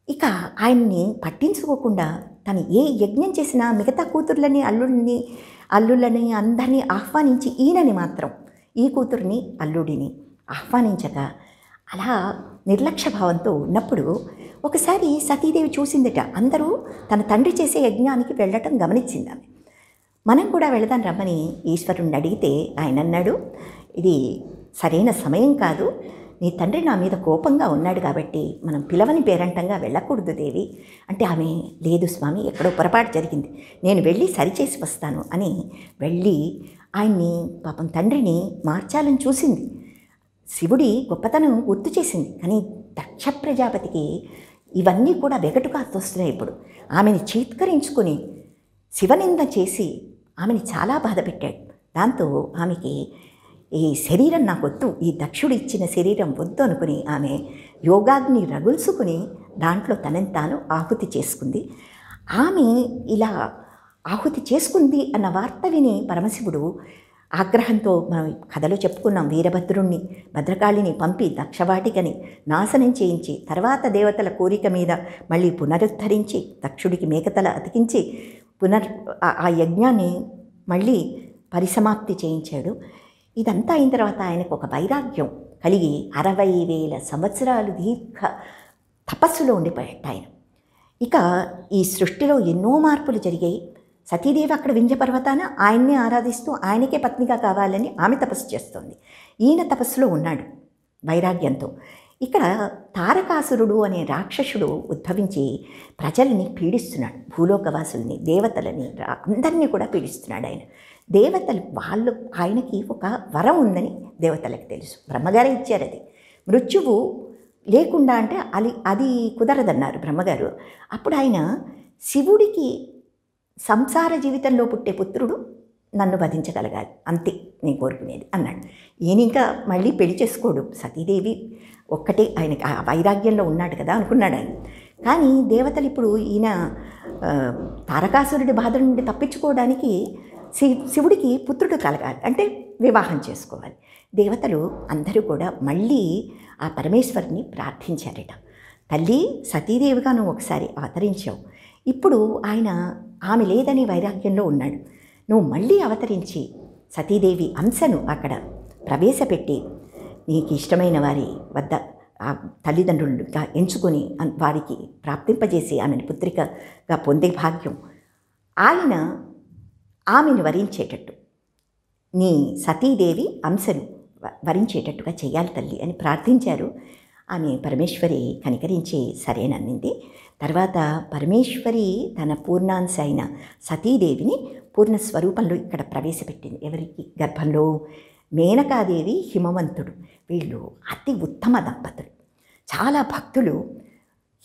ఇక ఆయన్ని పట్టించుకోకుండా తను ఏ యజ్ఞం చేసినా మిగతా కూతుర్లని అల్లుళ్ళని అందరినీ ఆహ్వానించి ఈయనని మాత్రం, ఈ కూతుర్ని అల్లుడిని ఆహ్వానించక అలా నిర్లక్ష్య భావంతో ఉన్నప్పుడు ఒకసారి సతీదేవి చూసిందట, అందరూ తన తండ్రి చేసే యజ్ఞానికి వెళ్ళటం గమనించింది ఆమె. మనం కూడా వెళదాం రమ్మని ఈశ్వరుణ్ణి అడిగితే ఆయన అన్నాడు, ఇది సరైన సమయం కాదు, నీ తండ్రి నా మీద కోపంగా ఉన్నాడు కాబట్టి మనం పిలవని పేరంటంగా వెళ్ళకూడదు దేవి అంటే, ఆమె లేదు స్వామి, ఎక్కడో పొరపాటు జరిగింది, నేను వెళ్ళి సరిచేసి వస్తాను అని వెళ్ళి ఆయన్ని, పాపం తండ్రిని మార్చాలని చూసింది. శివుడి గొప్పతనం గుర్తు చేసింది. కానీ దక్ష ప్రజాపతికి ఇవన్నీ కూడా వెగటుగా వస్తున్నాయి. ఇప్పుడు ఆమెని చీత్కరించుకొని శివనింద చేసి ఆమెని చాలా బాధ పెట్టాడు. దాంతో ఆమెకి ఈ శరీరం నాకు వద్దు, ఈ దక్షుడు ఇచ్చిన శరీరం వద్దు అనుకుని ఆమె యోగాగ్ని రగుల్చుకుని దాంట్లో తనని తాను ఆహుతి చేసుకుంది. ఆమె ఇలా ఆహుతి చేసుకుంది అన్న వార్త విని పరమశివుడు ఆగ్రహంతో, మనం కథలో చెప్పుకున్నాం, వీరభద్రుణ్ణి భద్రకాళిని పంపి దక్షవాటికని నాశనం చేయించి, తర్వాత దేవతల కోరిక మీద మళ్ళీ పునరుద్ధరించి దక్షుడికి మేకతల అతికించి ఆ యజ్ఞాన్ని మళ్ళీ పరిసమాప్తి చేయించాడు. ఇదంతా అయిన తర్వాత ఆయనకు ఒక వైరాగ్యం కలిగి 60,000 సంవత్సరాలు దీర్ఘ తపస్సులో ఉండిపోయాడు ఆయన. ఇక ఈ సృష్టిలో ఎన్నో మార్పులు జరిగాయి. సతీదేవి అక్కడ వింధ్య పర్వతాన ఆయన్నే ఆరాధిస్తూ ఆయనకే పత్నిగా కావాలని ఆమె తపస్సు చేస్తోంది. ఈయన తపస్సులో ఉన్నాడు వైరాగ్యంతో. ఇక్కడ తారకాసురుడు అనే రాక్షసుడు ఉద్భవించి ప్రజల్ని పీడిస్తున్నాడు, భూలోకవాసుల్ని, దేవతలని, అందరినీ కూడా పీడిస్తున్నాడు ఆయన. దేవతలు ఆయనకి ఒక వరం ఉందని దేవతలకు తెలుసు, బ్రహ్మగారే ఇచ్చారు అది. మృత్యువు లేకుండా అంటే అది కుదరదన్నారు బ్రహ్మగారు. అప్పుడు ఆయన శివుడికి సంసార జీవితంలో పుట్టే పుత్రుడు నన్ను వధించగలగాలి, అంతే నేను కోరుకునేది అన్నాడు. ఈయన ఇంకా మళ్ళీ పెళ్లి చేసుకోడు, సతీదేవి ఒక్కటే ఆయనకి ఆ వైరాగ్యంలో ఉన్నాడు కదా అనుకున్నాడు ఆయన. కానీ దేవతలు ఇప్పుడు ఈయన తారకాసురుడి బాధ నుండి తప్పించుకోవడానికి శివుడికి పుత్రుడు కలగాలి అంటే వివాహం చేసుకోవాలి. దేవతలు అందరూ కూడా మళ్ళీ ఆ పరమేశ్వరుని ప్రార్థించారట. తల్లి సతీదేవిగా నువ్వు ఒకసారి అవతరించావు, ఇప్పుడు ఆయన ఆమె లేదని వైరాగ్యంలో ఉన్నాడు, నువ్వు మళ్ళీ అవతరించి సతీదేవి అంశను అక్కడ ప్రవేశపెట్టి నీకు ఇష్టమైన వారి వద్ద ఆ తల్లిదండ్రులుగా ఎంచుకొని వారికి ప్రాప్తింపజేసి ఆమెను పుత్రికగా పొందే భాగ్యం ఆయన ఆమెను వరించేటట్టు, నీ సతీదేవి అంశను వరించేటట్టుగా చెయ్యాలి తల్లి అని ప్రార్థించారు. ఆమె పరమేశ్వరి కనికరించి సరేనన్నింది. తర్వాత పరమేశ్వరి తన పూర్ణాంశ అయిన సతీదేవిని పూర్ణ స్వరూపంలో ఇక్కడ ప్రవేశపెట్టింది. ఎవరికి గర్భంలో? మేనకాదేవి, హిమవంతుడు, వీళ్ళు అతి ఉత్తమ దంపతులు, చాలా భక్తులు.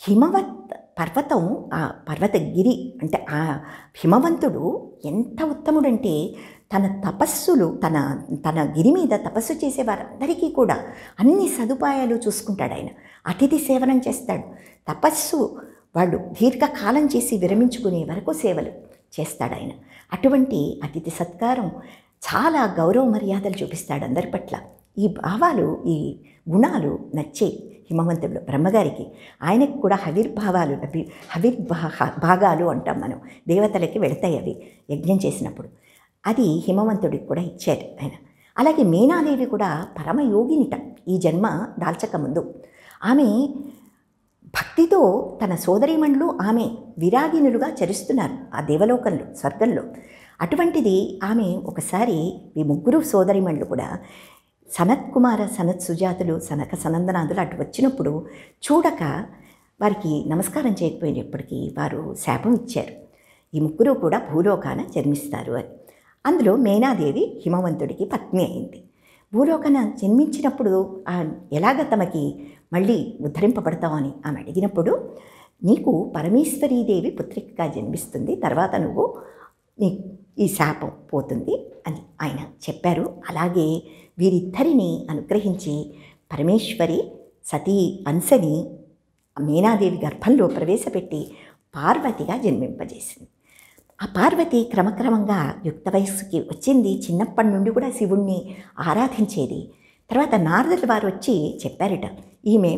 హిమవత్ పర్వతం, ఆ పర్వతగిరి అంటే ఆ హిమవంతుడు ఎంత ఉత్తముడంటే తన తపస్సులు తన గిరి మీద తపస్సు చేసే వారందరికీ కూడా అన్ని సదుపాయాలు చూసుకుంటాడు ఆయన. అతిథి సేవనం చేస్తాడు, తపస్సు వాళ్ళు దీర్ఘకాలం చేసి విరమించుకునే వరకు సేవలు చేస్తాడు ఆయన. అటువంటి అతిథి సత్కారం, చాలా గౌరవ మర్యాదలు చూపిస్తాడు అందరి పట్ల. ఈ భావాలు, ఈ గుణాలు నచ్చే హిమవంతుడు బ్రహ్మగారికి. ఆయనకు కూడా భాగాలు అంటాం మనం, దేవతలకి వెళతాయి అవి యజ్ఞం చేసినప్పుడు. అది హిమవంతుడికి కూడా ఇచ్చారు ఆయన. అలాగే మీనాదేవి కూడా పరమయోగినిట, ఈ జన్మ దాల్చక ముందు. ఆమె భక్తితో తన సోదరీమణులు ఆమె విరాగినులుగా చరిస్తున్నారు ఆ దేవలోకంలో, స్వర్గంలో. అటువంటిది ఆమె ఒకసారి ఈ ముగ్గురు సోదరీమణులు కూడా సనత్కుమార, సనత్ సుజాతులు, సనక సనందనాథులు అటు వచ్చినప్పుడు చూడక వారికి నమస్కారం చేయకపోయినప్పటికీ వారు శాపం ఇచ్చారు, ఈ ముగ్గురు కూడా భూలోకాన జన్మిస్తారు అని. అందులో మేనాదేవి హిమవంతుడికి పత్ని అయింది. భూలోకాన జన్మించినప్పుడు ఎలాగ తమకి మళ్ళీ ఉద్ధరింపబడతామని ఆమె అడిగినప్పుడు, నీకు పరమేశ్వరీదేవి పుత్రికగా జన్మిస్తుంది, తర్వాత నువ్వు ఈ శాపం పోతుంది అని ఆయన చెప్పారు. అలాగే వీరిద్దరిని అనుగ్రహించి పరమేశ్వరి సతీ అంశని మీనాదేవి గర్భంలో ప్రవేశపెట్టి పార్వతిగా జన్మింపజేసింది. ఆ పార్వతి క్రమక్రమంగా యుక్త వయస్సుకి వచ్చింది. చిన్నప్పటి నుండి కూడా శివుణ్ణి ఆరాధించేది. తర్వాత నారదుల వారు వచ్చి చెప్పారట, ఈమె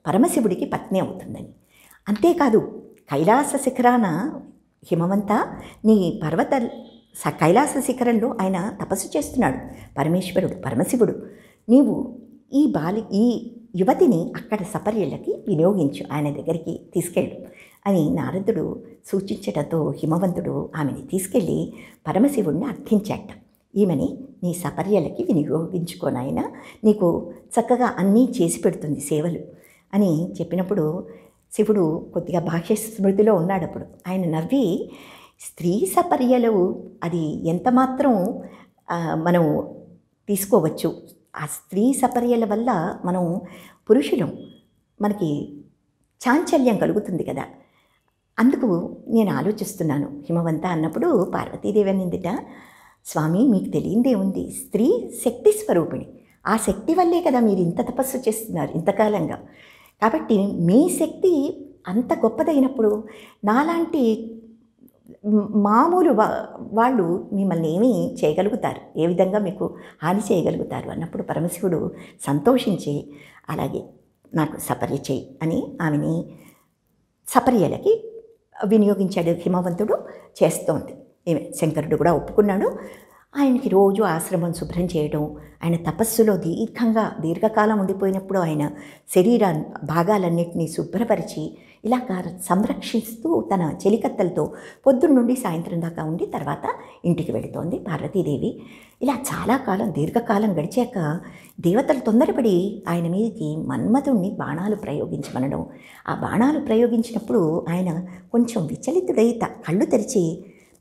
పరమశివుడికి పత్ని అవుతుందని. అంతేకాదు కైలాస శిఖరాన హిమవంత, నీ కైలాస శిఖరంలో ఆయన తపస్సు చేస్తున్నాడు పరమేశ్వరుడు, పరమశివుడు. నీవు ఈ యువతిని అక్కడ సపర్యలకి వినియోగించు, ఆయన దగ్గరికి తీసుకెళ్ళు అని నారదుడు సూచించడంతో హిమవంతుడు ఆమెని తీసుకెళ్ళి పరమశివుడిని అర్థించాట. ఈమెని నీ సపర్యలకి వినియోగించుకోనాయన, నీకు చక్కగా అన్నీ చేసి పెడుతుంది సేవలు అని చెప్పినప్పుడు శివుడు కొద్దిగా బాహ్య స్మృతిలో ఉన్నాడప్పుడు. ఆయన నవ్వి, స్త్రీ సపర్యలు అది ఎంతమాత్రం మనం తీసుకోవచ్చు, ఆ స్త్రీ సపర్యల వల్ల మనం పురుషులం, మనకి చాంచల్యం కలుగుతుంది కదా, అందుకు నేను ఆలోచిస్తున్నాను హిమవంత అన్నప్పుడు పార్వతీదేవి అనిందిట, స్వామి మీకు తెలియందే ఉంది, స్త్రీ శక్తి స్వరూపిణి, ఆ శక్తి వల్లే కదా మీరు ఇంత తపస్సు చేస్తున్నారు ఇంతకాలంగా. కాబట్టి మీ శక్తి అంత గొప్పదైనప్పుడు నాలాంటి మామూలు వాళ్ళు మిమ్మల్ని ఏమీ చేయగలుగుతారు, ఏ విధంగా మీకు హాని చేయగలుగుతారు అన్నప్పుడు పరమశివుడు సంతోషించి, అలాగే నాకు సపర్య చేయి అని ఆమెని సపర్యలకి వినియోగించాడు. హిమవంతుడు చేస్తోంది, ఈమె శంకరుడు కూడా ఒప్పుకున్నాడు. ఆయనకి రోజు ఆశ్రమం శుభ్రం చేయడం, ఆయన తపస్సులో దీర్ఘకాలం ఉండిపోయినప్పుడు ఆయన శరీర భాగాలన్నింటినీ శుభ్రపరిచి ఇలాగ సంరక్షిస్తూ తన చెలికత్తలతో పొద్దున్న నుండి సాయంత్రం దాకా ఉండి తర్వాత ఇంటికి వెళుతోంది పార్వతీదేవి. ఇలా చాలా కాలం దీర్ఘకాలం గడిచాక దేవతలు తొందరపడి ఆయన మీదకి మన్మథుణ్ణి బాణాలు ప్రయోగించమనడం, ఆ బాణాలు ప్రయోగించినప్పుడు ఆయన కొంచెం విచలితుడై కళ్ళు తెరిచి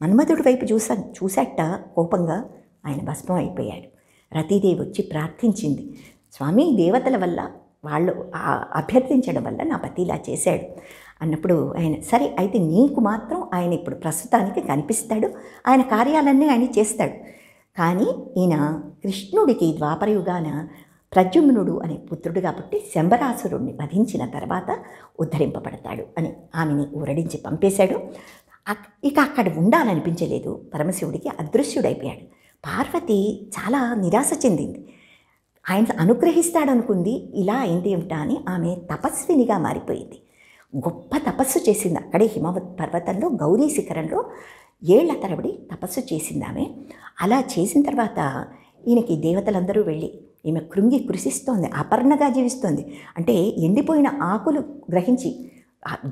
మన్మథుడి వైపు చూశాట కోపంగా, ఆయన భస్మం అయిపోయాడు. రతీదేవి వచ్చి ప్రార్థించింది, స్వామి దేవతల వల్ల వాళ్ళు అభ్యర్థించడం వల్ల నా పతి ఇలా చేశాడు అన్నప్పుడు ఆయన సరే అయితే నీకు మాత్రం ఆయన ఇప్పుడు ప్రస్తుతానికి కనిపిస్తాడు, ఆయన కార్యాలన్నీ ఆయన చేస్తాడు. కానీ ఈయన కృష్ణుడికి ద్వాపరయుగాన ప్రద్యుమ్నుడు అనే పుత్రుడుగా పుట్టి శంబరాసురుణ్ణి వధించిన తర్వాత ఉద్ధరింపబడతాడు అని ఆమెని ఊరడించి పంపేశాడు. ఇక అక్కడ ఉండాలనిపించలేదు పరమశివుడికి, అదృశ్యుడైపోయాడు. పార్వతి చాలా నిరాశ చెందింది. ఆయన అనుగ్రహిస్తాడనుకుంది, ఇలా అయింది ఏమిటా అని ఆమె తపస్వినిగా మారిపోయింది. గొప్ప తపస్సు చేసింది అక్కడే హిమవత్ పర్వతంలో గౌరీ శిఖరంలో ఏళ్ల తరబడి తపస్సు చేసింది ఆమె. అలా చేసిన తర్వాత ఈయనకి దేవతలందరూ వెళ్ళి ఈమె కృంగి కృషిస్తోంది, అపర్ణగా జీవిస్తోంది. అంటే ఎండిపోయిన ఆకులు గ్రహించి,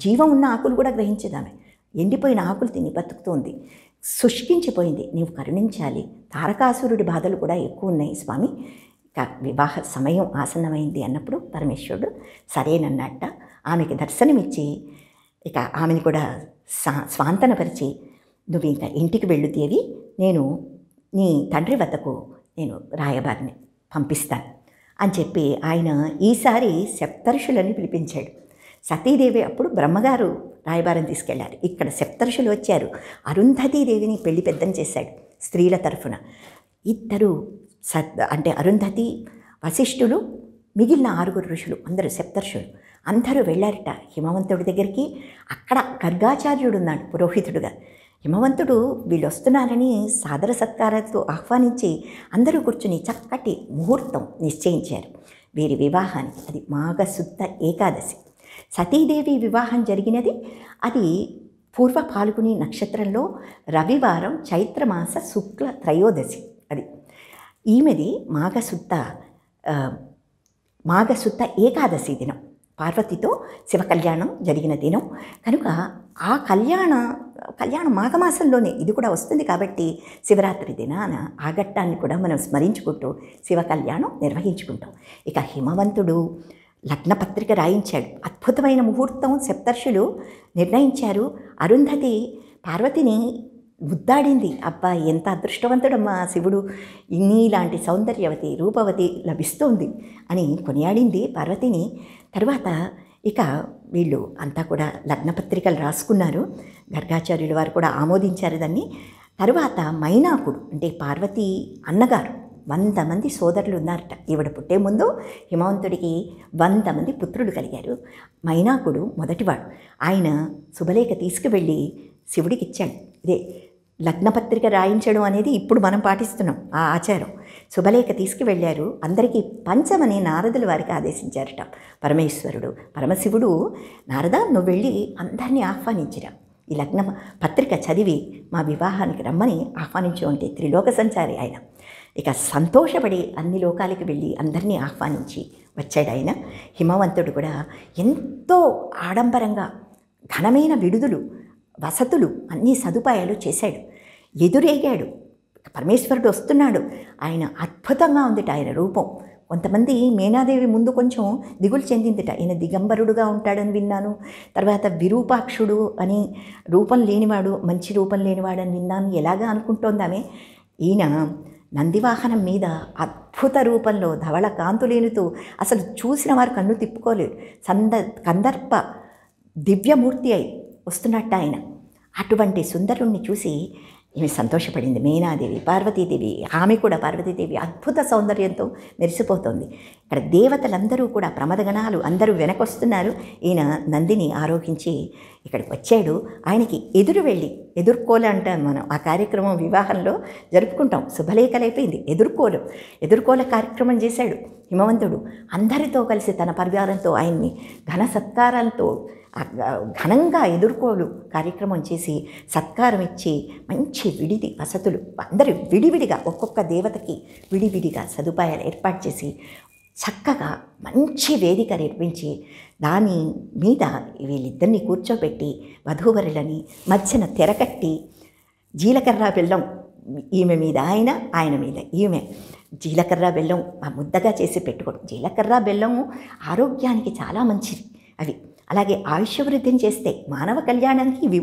జీవం ఉన్న ఆకులు కూడా గ్రహించేది ఆమె. ఎండిపోయిన ఆకులు తిని బతుకుతోంది, శుష్కించిపోయింది. నీవు కరుణించాలి, తారకాసురుడి బాధలు కూడా ఎక్కువ ఉన్నాయి స్వామి, ఇక వివాహ సమయం ఆసన్నమైంది అన్నప్పుడు పరమేశ్వరుడు సరేనన్నట్ట ఆమెకి దర్శనమిచ్చి ఇక ఆమెను కూడా స్వాంతనపరిచి, నువ్వు ఇంకా ఇంటికి వెళ్ళు దేవి, నేను నీ తండ్రి వద్దకు నేను రాయబారిని పంపిస్తాను అని చెప్పి ఆయన ఈసారి సప్తర్షులని పిలిపించాడు. సతీదేవి అప్పుడు బ్రహ్మగారు రాయబారం తీసుకెళ్లారు, ఇక్కడ సప్తర్షులు వచ్చారు. అరుంధతీదేవిని పెళ్లి పెద్దం చేశాడు స్త్రీల తరఫున. ఇద్దరు అంటే అరుంధతి, వశిష్ఠులు, మిగిలిన 6 ఋషులు, అందరూ సప్తర్షులు అందరూ వెళ్ళారట హిమవంతుడి దగ్గరికి. అక్కడ గర్గాచార్యుడు ఉన్నాడు పురోహితుడుగా. హిమవంతుడు వీళ్ళు వస్తున్నారని సాదర సత్కారాలతో ఆహ్వానించి అందరూ కూర్చుని చక్కటి ముహూర్తం నిశ్చయించారు వీరి వివాహానికి. అది మాఘశుద్ధ ఏకాదశి. సతీదేవి వివాహం జరిగినది అది పూర్వ పాల్గొని నక్షత్రంలో రవివారం చైత్రమాస శుక్ల త్రయోదశి. అది ఈమెది మాఘశుద్ధ ఏకాదశి దినం, పార్వతితో శివ కళ్యాణం జరిగిన దినం కనుక ఆ కళ్యాణం మాఘమాసంలోనే ఇది కూడా వస్తుంది. కాబట్టి శివరాత్రి దినాన ఆ ఘట్టాన్ని కూడా మనం స్మరించుకుంటూ శివ కళ్యాణం నిర్వహించుకుంటాం. ఇక హిమవంతుడు లగ్నపత్రిక రాయించాడు. అద్భుతమైన ముహూర్తం సప్తర్షులు నిర్ణయించారు. అరుంధతి పార్వతిని ముద్దాడింది. అబ్బా ఎంత అదృష్టవంతుడమ్మా శివుడు, ఇలాంటి సౌందర్యవతి రూపవతి లభిస్తోంది అని కొనియాడింది పార్వతిని. తర్వాత ఇక వీళ్ళు అంతా కూడా లగ్నపత్రికలు రాసుకున్నారు. గర్గాచార్యుల వారు కూడా ఆమోదించారు దాన్ని. తరువాత మైనాకుడు అంటే పార్వతి అన్నగారు 100 మంది సోదరులు ఉన్నారట. ఈవిడ పుట్టే ముందు హిమవంతుడికి 100 మంది పుత్రులు కలిగారు. మైనాకుడు మొదటివాడు. ఆయన శుభలేఖ తీసుకువెళ్ళి శివుడికి ఇచ్చాడు. ఇదే లగ్నపత్రిక రాయించడం అనేది ఇప్పుడు మనం పాటిస్తున్నాం ఆ ఆచారం. శుభలేఖ తీసుకువెళ్ళారు, అందరికీ పంచమని నారదుల వారికి ఆదేశించారట పరమేశ్వరుడు. పరమశివుడు, నారద నువ్వు వెళ్ళి అందరినీ ఆహ్వానించిరా, ఈ లగ్న పత్రిక చదివి మా వివాహానికి రమ్మని ఆహ్వానించు అంటే త్రిలోక సంచారి ఆయన. ఇక సంతోషపడి అన్ని లోకాలకి వెళ్ళి అందరినీ ఆహ్వానించి వచ్చాడు ఆయన. హిమవంతుడు కూడా ఎంతో ఆడంబరంగా ఘనమైన విడుదలు, వసతులు, అన్ని సదుపాయాలు చేశాడు. ఎదురేగాడు, పరమేశ్వరుడు వస్తున్నాడు. ఆయన అద్భుతంగా ఉందిట ఆయన రూపం. కొంతమంది మీనాదేవి ముందు కొంచెం దిగులు చెందిందిట, ఈయన దిగంబరుడుగా ఉంటాడని విన్నాను, తర్వాత విరూపాక్షుడు అని రూపం లేనివాడు, మంచి రూపం లేనివాడని విన్నాను, ఎలాగా అనుకుంటోందామే. ఈయన నందివాహనం మీద అద్భుత రూపంలో ధవళ కాంతులేనుతూ అసలు చూసిన వారు కన్ను తిప్పుకోలేరు, కందర్ప దివ్యమూర్తి అయి వస్తున్నట్టు ఆయన. అటువంటి సుందరుణ్ణి చూసి ఈమె సంతోషపడింది మీనాదేవి. పార్వతీదేవి, ఆమె కూడా పార్వతీదేవి అద్భుత సౌందర్యంతో మెరిసిపోతుంది. ఇక్కడ దేవతలందరూ కూడా ప్రమదగణాలు అందరూ వెనకొస్తున్నారు. ఈయన నందిని ఆరోహించి ఇక్కడికి వచ్చాడు. ఆయనకి ఎదురు వెళ్ళి, ఎదుర్కోలు అంటాం మనం, ఆ కార్యక్రమం వివాహంలో జరుపుకుంటాం. శుభలేఖలైపోయింది, ఎదుర్కోల కార్యక్రమం చేశాడు హిమవంతుడు. అందరితో కలిసి తన పరివారంతో ఆయన్ని ఘన సత్కారాలతో ఘనంగా ఎదుర్కోలు కార్యక్రమం చేసి సత్కారం ఇచ్చి మంచి విడిది వసతులు, అందరూ విడివిడిగా ఒక్కొక్క దేవతకి విడివిడిగా సదుపాయాలు ఏర్పాటు చేసి చక్కగా మంచి వేదిక నిర్మించి దాని మీద వీళ్ళిద్దరిని కూర్చోబెట్టి వధూవరులని మధ్యన తెరకట్టి జీలకర్ర బెల్లం ఈమె మీద ఆయన మీద ఈమె జీలకర్ర బెల్లం ముద్దగా చేసి పెట్టుకోవడం. జీలకర్ర బెల్లం ఆరోగ్యానికి చాలా మంచిది అవి. అలాగే ఆయుష్యవృద్ధిని చేస్తే మానవ కళ్యాణానికి ఇవి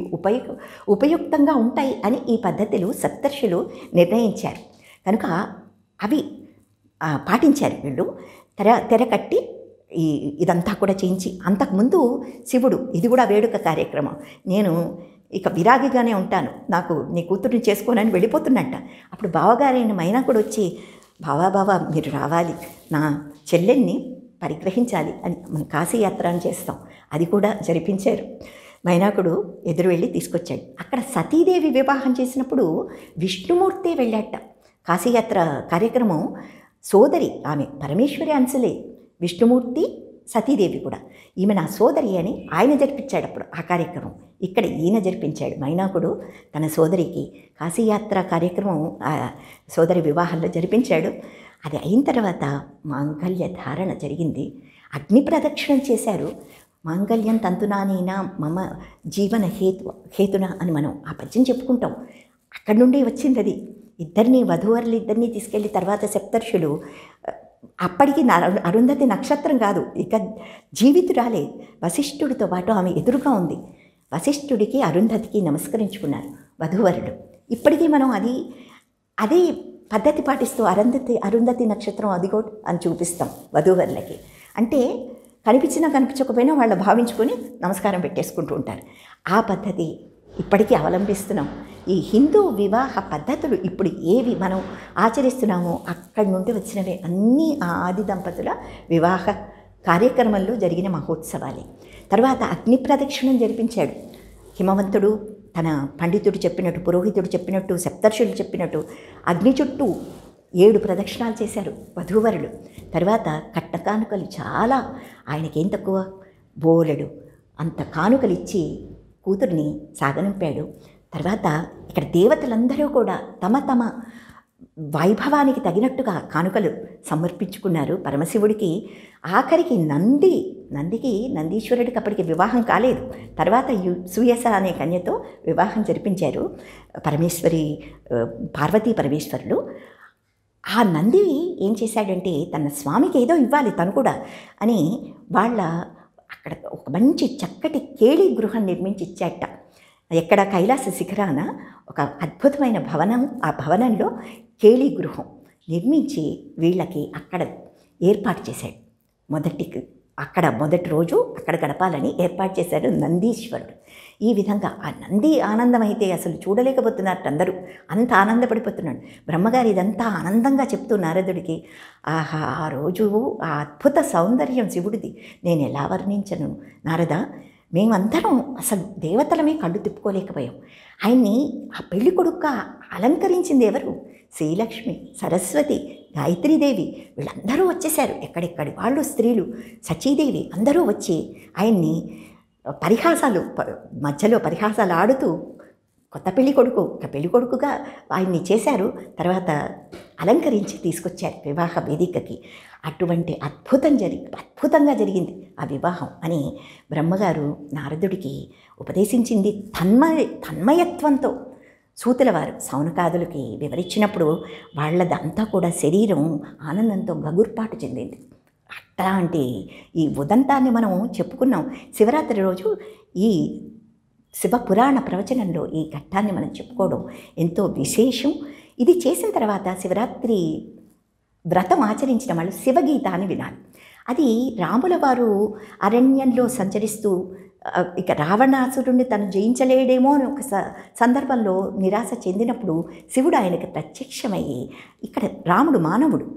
ఉపయుక్తంగా ఉంటాయి అని ఈ పద్ధతులు సప్తర్షులు నిర్ణయించారు. కనుక అవి పాటించారు వీళ్ళు. తెర కట్టి ఈ ఇదంతా కూడా చేయించి, అంతకుముందు శివుడు ఇది కూడా వేడుక కార్యక్రమం, నేను ఇక విరాగిగానే ఉంటాను, నాకు నీ కూతుర్ని చేసుకోనని వెళ్ళిపోతున్నట్ట. అప్పుడు బావగారైన మైనాకుడు వచ్చి, బావా మీరు రావాలి, నా చెల్లెల్ని పరిగ్రహించాలి అని మనం కాశీయాత్ర అని చేస్తాం, అది కూడా జరిపించారు. మైనాకుడు ఎదురు వెళ్ళి తీసుకొచ్చాడు. అక్కడ సతీదేవి వివాహం చేసినప్పుడు విష్ణుమూర్తి వెళ్ళాట. కాశీయాత్ర కార్యక్రమం సోదరి, ఆమె పరమేశ్వరి అంశలే, విష్ణుమూర్తి సతీదేవి కూడా, ఈమె నా సోదరి అని ఆయన జరిపించాడు అప్పుడు ఆ కార్యక్రమం. ఇక్కడ ఈయన జరిపించాడు. మైనాకుడు తన సోదరికి కాశీయాత్ర కార్యక్రమం సోదరి వివాహంలో జరిపించాడు. అది అయిన తర్వాత మాంగళ్య ధారణ జరిగింది. అగ్ని ప్రదక్షిణం చేశారు. మాంగళ్యం తంతునానైనా మమ జీవన హేతున అని మనం ఆ పద్యం చెప్పుకుంటాం. అక్కడి నుండి వచ్చింది అది. ఇద్దరిని వధూవరులు ఇద్దరినీ తీసుకెళ్ళి తర్వాత సప్తర్షులు, అప్పటికి అరుంధతి నక్షత్రం కాదు, ఇక జీవితురాలే, వశిష్ఠుడితో పాటు ఆమె ఎదురుగా ఉంది. వశిష్ఠుడికి అరుంధతికి నమస్కరించుకున్నారు వధూవరులు. ఇప్పటికీ మనం అదే పద్ధతి పాటిస్తూ అరుంధతి నక్షత్రం అదిగో అని చూపిస్తాం వధూవరులకి. అంటే కనిపించినా కనిపించకపోయినా వాళ్ళు భావించుకొని నమస్కారం పెట్టేసుకుంటూ ఉంటారు. ఆ పద్ధతి ఇప్పటికీ అవలంబిస్తున్నాం. ఈ హిందూ వివాహ పద్ధతులు ఇప్పుడు ఏవి మనం ఆచరిస్తున్నామో అక్కడి నుండి వచ్చినవే అన్నీ ఆ ఆది దంపతుల వివాహ కార్యక్రమంలో జరిగిన మహోత్సవాలే. తర్వాత అగ్ని ప్రదక్షిణం జరిపించాడు. హిమవంతుడు తన పండితుడు చెప్పినట్టు, పురోహితుడు చెప్పినట్టు, సప్తర్షులు చెప్పినట్టు అగ్ని చుట్టూ 7 ప్రదక్షిణాలు చేశారు వధూవరులు. తర్వాత కట్న కానుకలు చాలా, ఆయనకేం తక్కువ, బోలెడు అంత కానుకలు ఇచ్చి కూతుర్ని సాగనంపాడు. తర్వాత ఇక్కడ దేవతలందరూ కూడా తమ తమ వైభవానికి తగినట్టుగా కానుకలు సమర్పించుకున్నారు పరమశివుడికి. ఆఖరికి నందీశ్వరుడికి అప్పటికి వివాహం కాలేదు. తర్వాత సూయస అనే కన్యతో వివాహం జరిపించారు పార్వతీ పరమేశ్వరులు. ఆ నంది ఏం చేశాడంటే తన స్వామికి ఏదో ఇవ్వాలి తను కూడా అని అక్కడ ఒక మంచి చక్కటి కేళి గృహం నిర్మించి ఇచ్చాట. ఎక్కడ కైలాస శిఖరాన ఒక అద్భుతమైన భవనం, ఆ భవనంలో కేళి గృహం నిర్మించి వీళ్ళకి అక్కడ ఏర్పాటు చేశాడు. మొదటి రోజు అక్కడ గడపాలని ఏర్పాటు చేశాడు నందీశ్వరుడు. ఈ విధంగా ఆ నంది ఆనందం అయితే అసలు చూడలేకపోతున్నారు అందరూ, అంత ఆనందపడిపోతున్నాడు. బ్రహ్మగారు ఇదంతా ఆనందంగా చెప్తూ నారదుడికి, ఆహా ఆ రోజు ఆ అద్భుత సౌందర్యం శివుడిది నేను ఎలా వర్ణించను నారద, మేమందరం అసలు దేవతలమే కళ్ళు తిప్పుకోలేకపోయాం. ఆయన్ని ఆ పెళ్లి కొడుకుగా అలంకరించింది ఎవరు? శ్రీలక్ష్మి, సరస్వతి, గాయత్రీదేవి వీళ్ళందరూ వచ్చేశారు. ఎక్కడెక్కడి వాళ్ళు స్త్రీలు, సచీదేవి అందరూ వచ్చి ఆయన్ని మధ్యలో పరిహాసాలు ఆడుతూ కొత్త పెళ్లి కొడుకుగా ఆయన్ని చేశారు. తర్వాత అలంకరించి తీసుకొచ్చారు వివాహ వేదికకి. అటువంటి అద్భుతంగా జరిగింది ఆ వివాహం అని బ్రహ్మగారు నారదుడికి ఉపదేశించింది తన్మయత్వంతో. సూతుల వారు సౌనకాదులకి వివరించినప్పుడు వాళ్ళదంతా కూడా శరీరం ఆనందంతో గగుర్పాటు చెందింది. అట్లాంటి ఈ ఉదంతాన్ని మనం చెప్పుకున్నాం. శివరాత్రి రోజు ఈ శివపురాణ ప్రవచనంలో ఈ ఘట్టాన్ని మనం చెప్పుకోవడం ఎంతో విశేషం. ఇది చేసిన తర్వాత శివరాత్రి వ్రతం ఆచరించిన వాళ్ళు శివగీత అని వినాలి. అది రాముల వారు అరణ్యంలో సంచరిస్తూ ఇక రావణాసురుడిని తను జయించలేడేమో అని ఒక సందర్భంలో నిరాశ చెందినప్పుడు శివుడు ఆయనకు ప్రత్యక్షమయ్యి, ఇక్కడ రాముడు మానవుడు,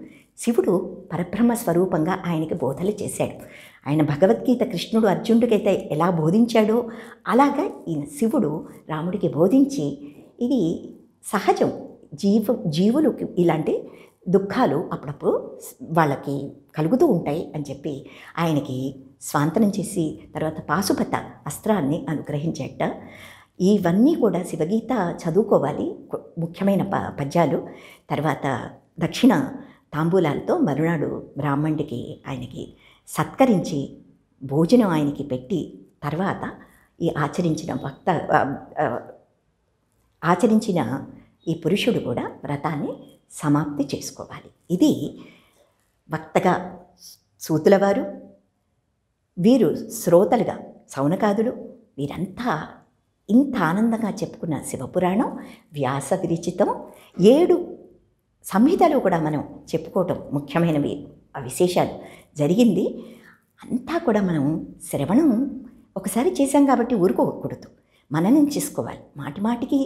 శివుడు పరబ్రహ్మ స్వరూపంగా ఆయనకి బోధలు చేశాడు. ఆయన భగవద్గీత కృష్ణుడు అర్జునుడికైతే ఎలా బోధించాడో అలాగా ఈయన శివుడు రాముడికి బోధించి, ఇది సహజం, జీవులకు ఇలాంటి దుఃఖాలు అప్పుడప్పుడు వాళ్ళకి కలుగుతూ ఉంటాయి అని చెప్పి ఆయనకి స్వాంతనం చేసి తర్వాత పాశుపత అస్త్రాన్ని అనుగ్రహించేట. ఇవన్నీ కూడా శివగీత చదువుకోవాలి, ముఖ్యమైన పద్యాలు. తర్వాత దక్షిణ తాంబూలాలతో మరునాడు బ్రాహ్మణుడికి ఆయనకి సత్కరించి భోజనం ఆయనకి పెట్టి తర్వాత ఈ ఆచరించిన ఈ పురుషుడు కూడా వ్రతాన్ని సమాప్తి చేసుకోవాలి. ఇది వక్తగా సూతుల వారు, వీరు శ్రోతలుగా సౌనకాదులు, వీరంతా ఇంత ఆనందంగా చెప్పుకున్న శివపురాణం వ్యాస విరచితం. 7 సంహితలు కూడా మనం చెప్పుకోవటం ముఖ్యమైనవి, ఆ విశేషాలు జరిగింది. అంతా కూడా మనం శ్రవణం ఒకసారి చేశాం కాబట్టి ఊరుకోకూడదు, మననం చేసుకోవాలి. మాటి మాటికి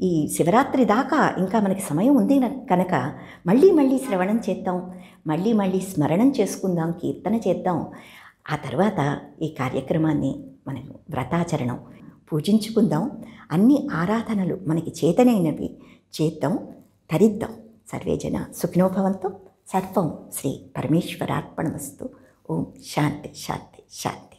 ఈ శివరాత్రి దాకా ఇంకా మనకి సమయం ఉంది కనుక మళ్ళీ మళ్ళీ శ్రవణం చేద్దాం, మళ్ళీ మళ్ళీ స్మరణం చేసుకుందాం, కీర్తన చేద్దాం. ఆ తర్వాత ఈ కార్యక్రమాన్ని మనం వ్రతాచరణం పూజించుకుందాం. అన్ని ఆరాధనలు మనకి చేతనైనవి చేద్దాం, తరిద్దాం. సర్వేజన సుఖినో భవంతు. సర్వం శ్రీ పరమేశ్వరార్పణమస్తు. ఓం శాంతి శాంతి శాంతి.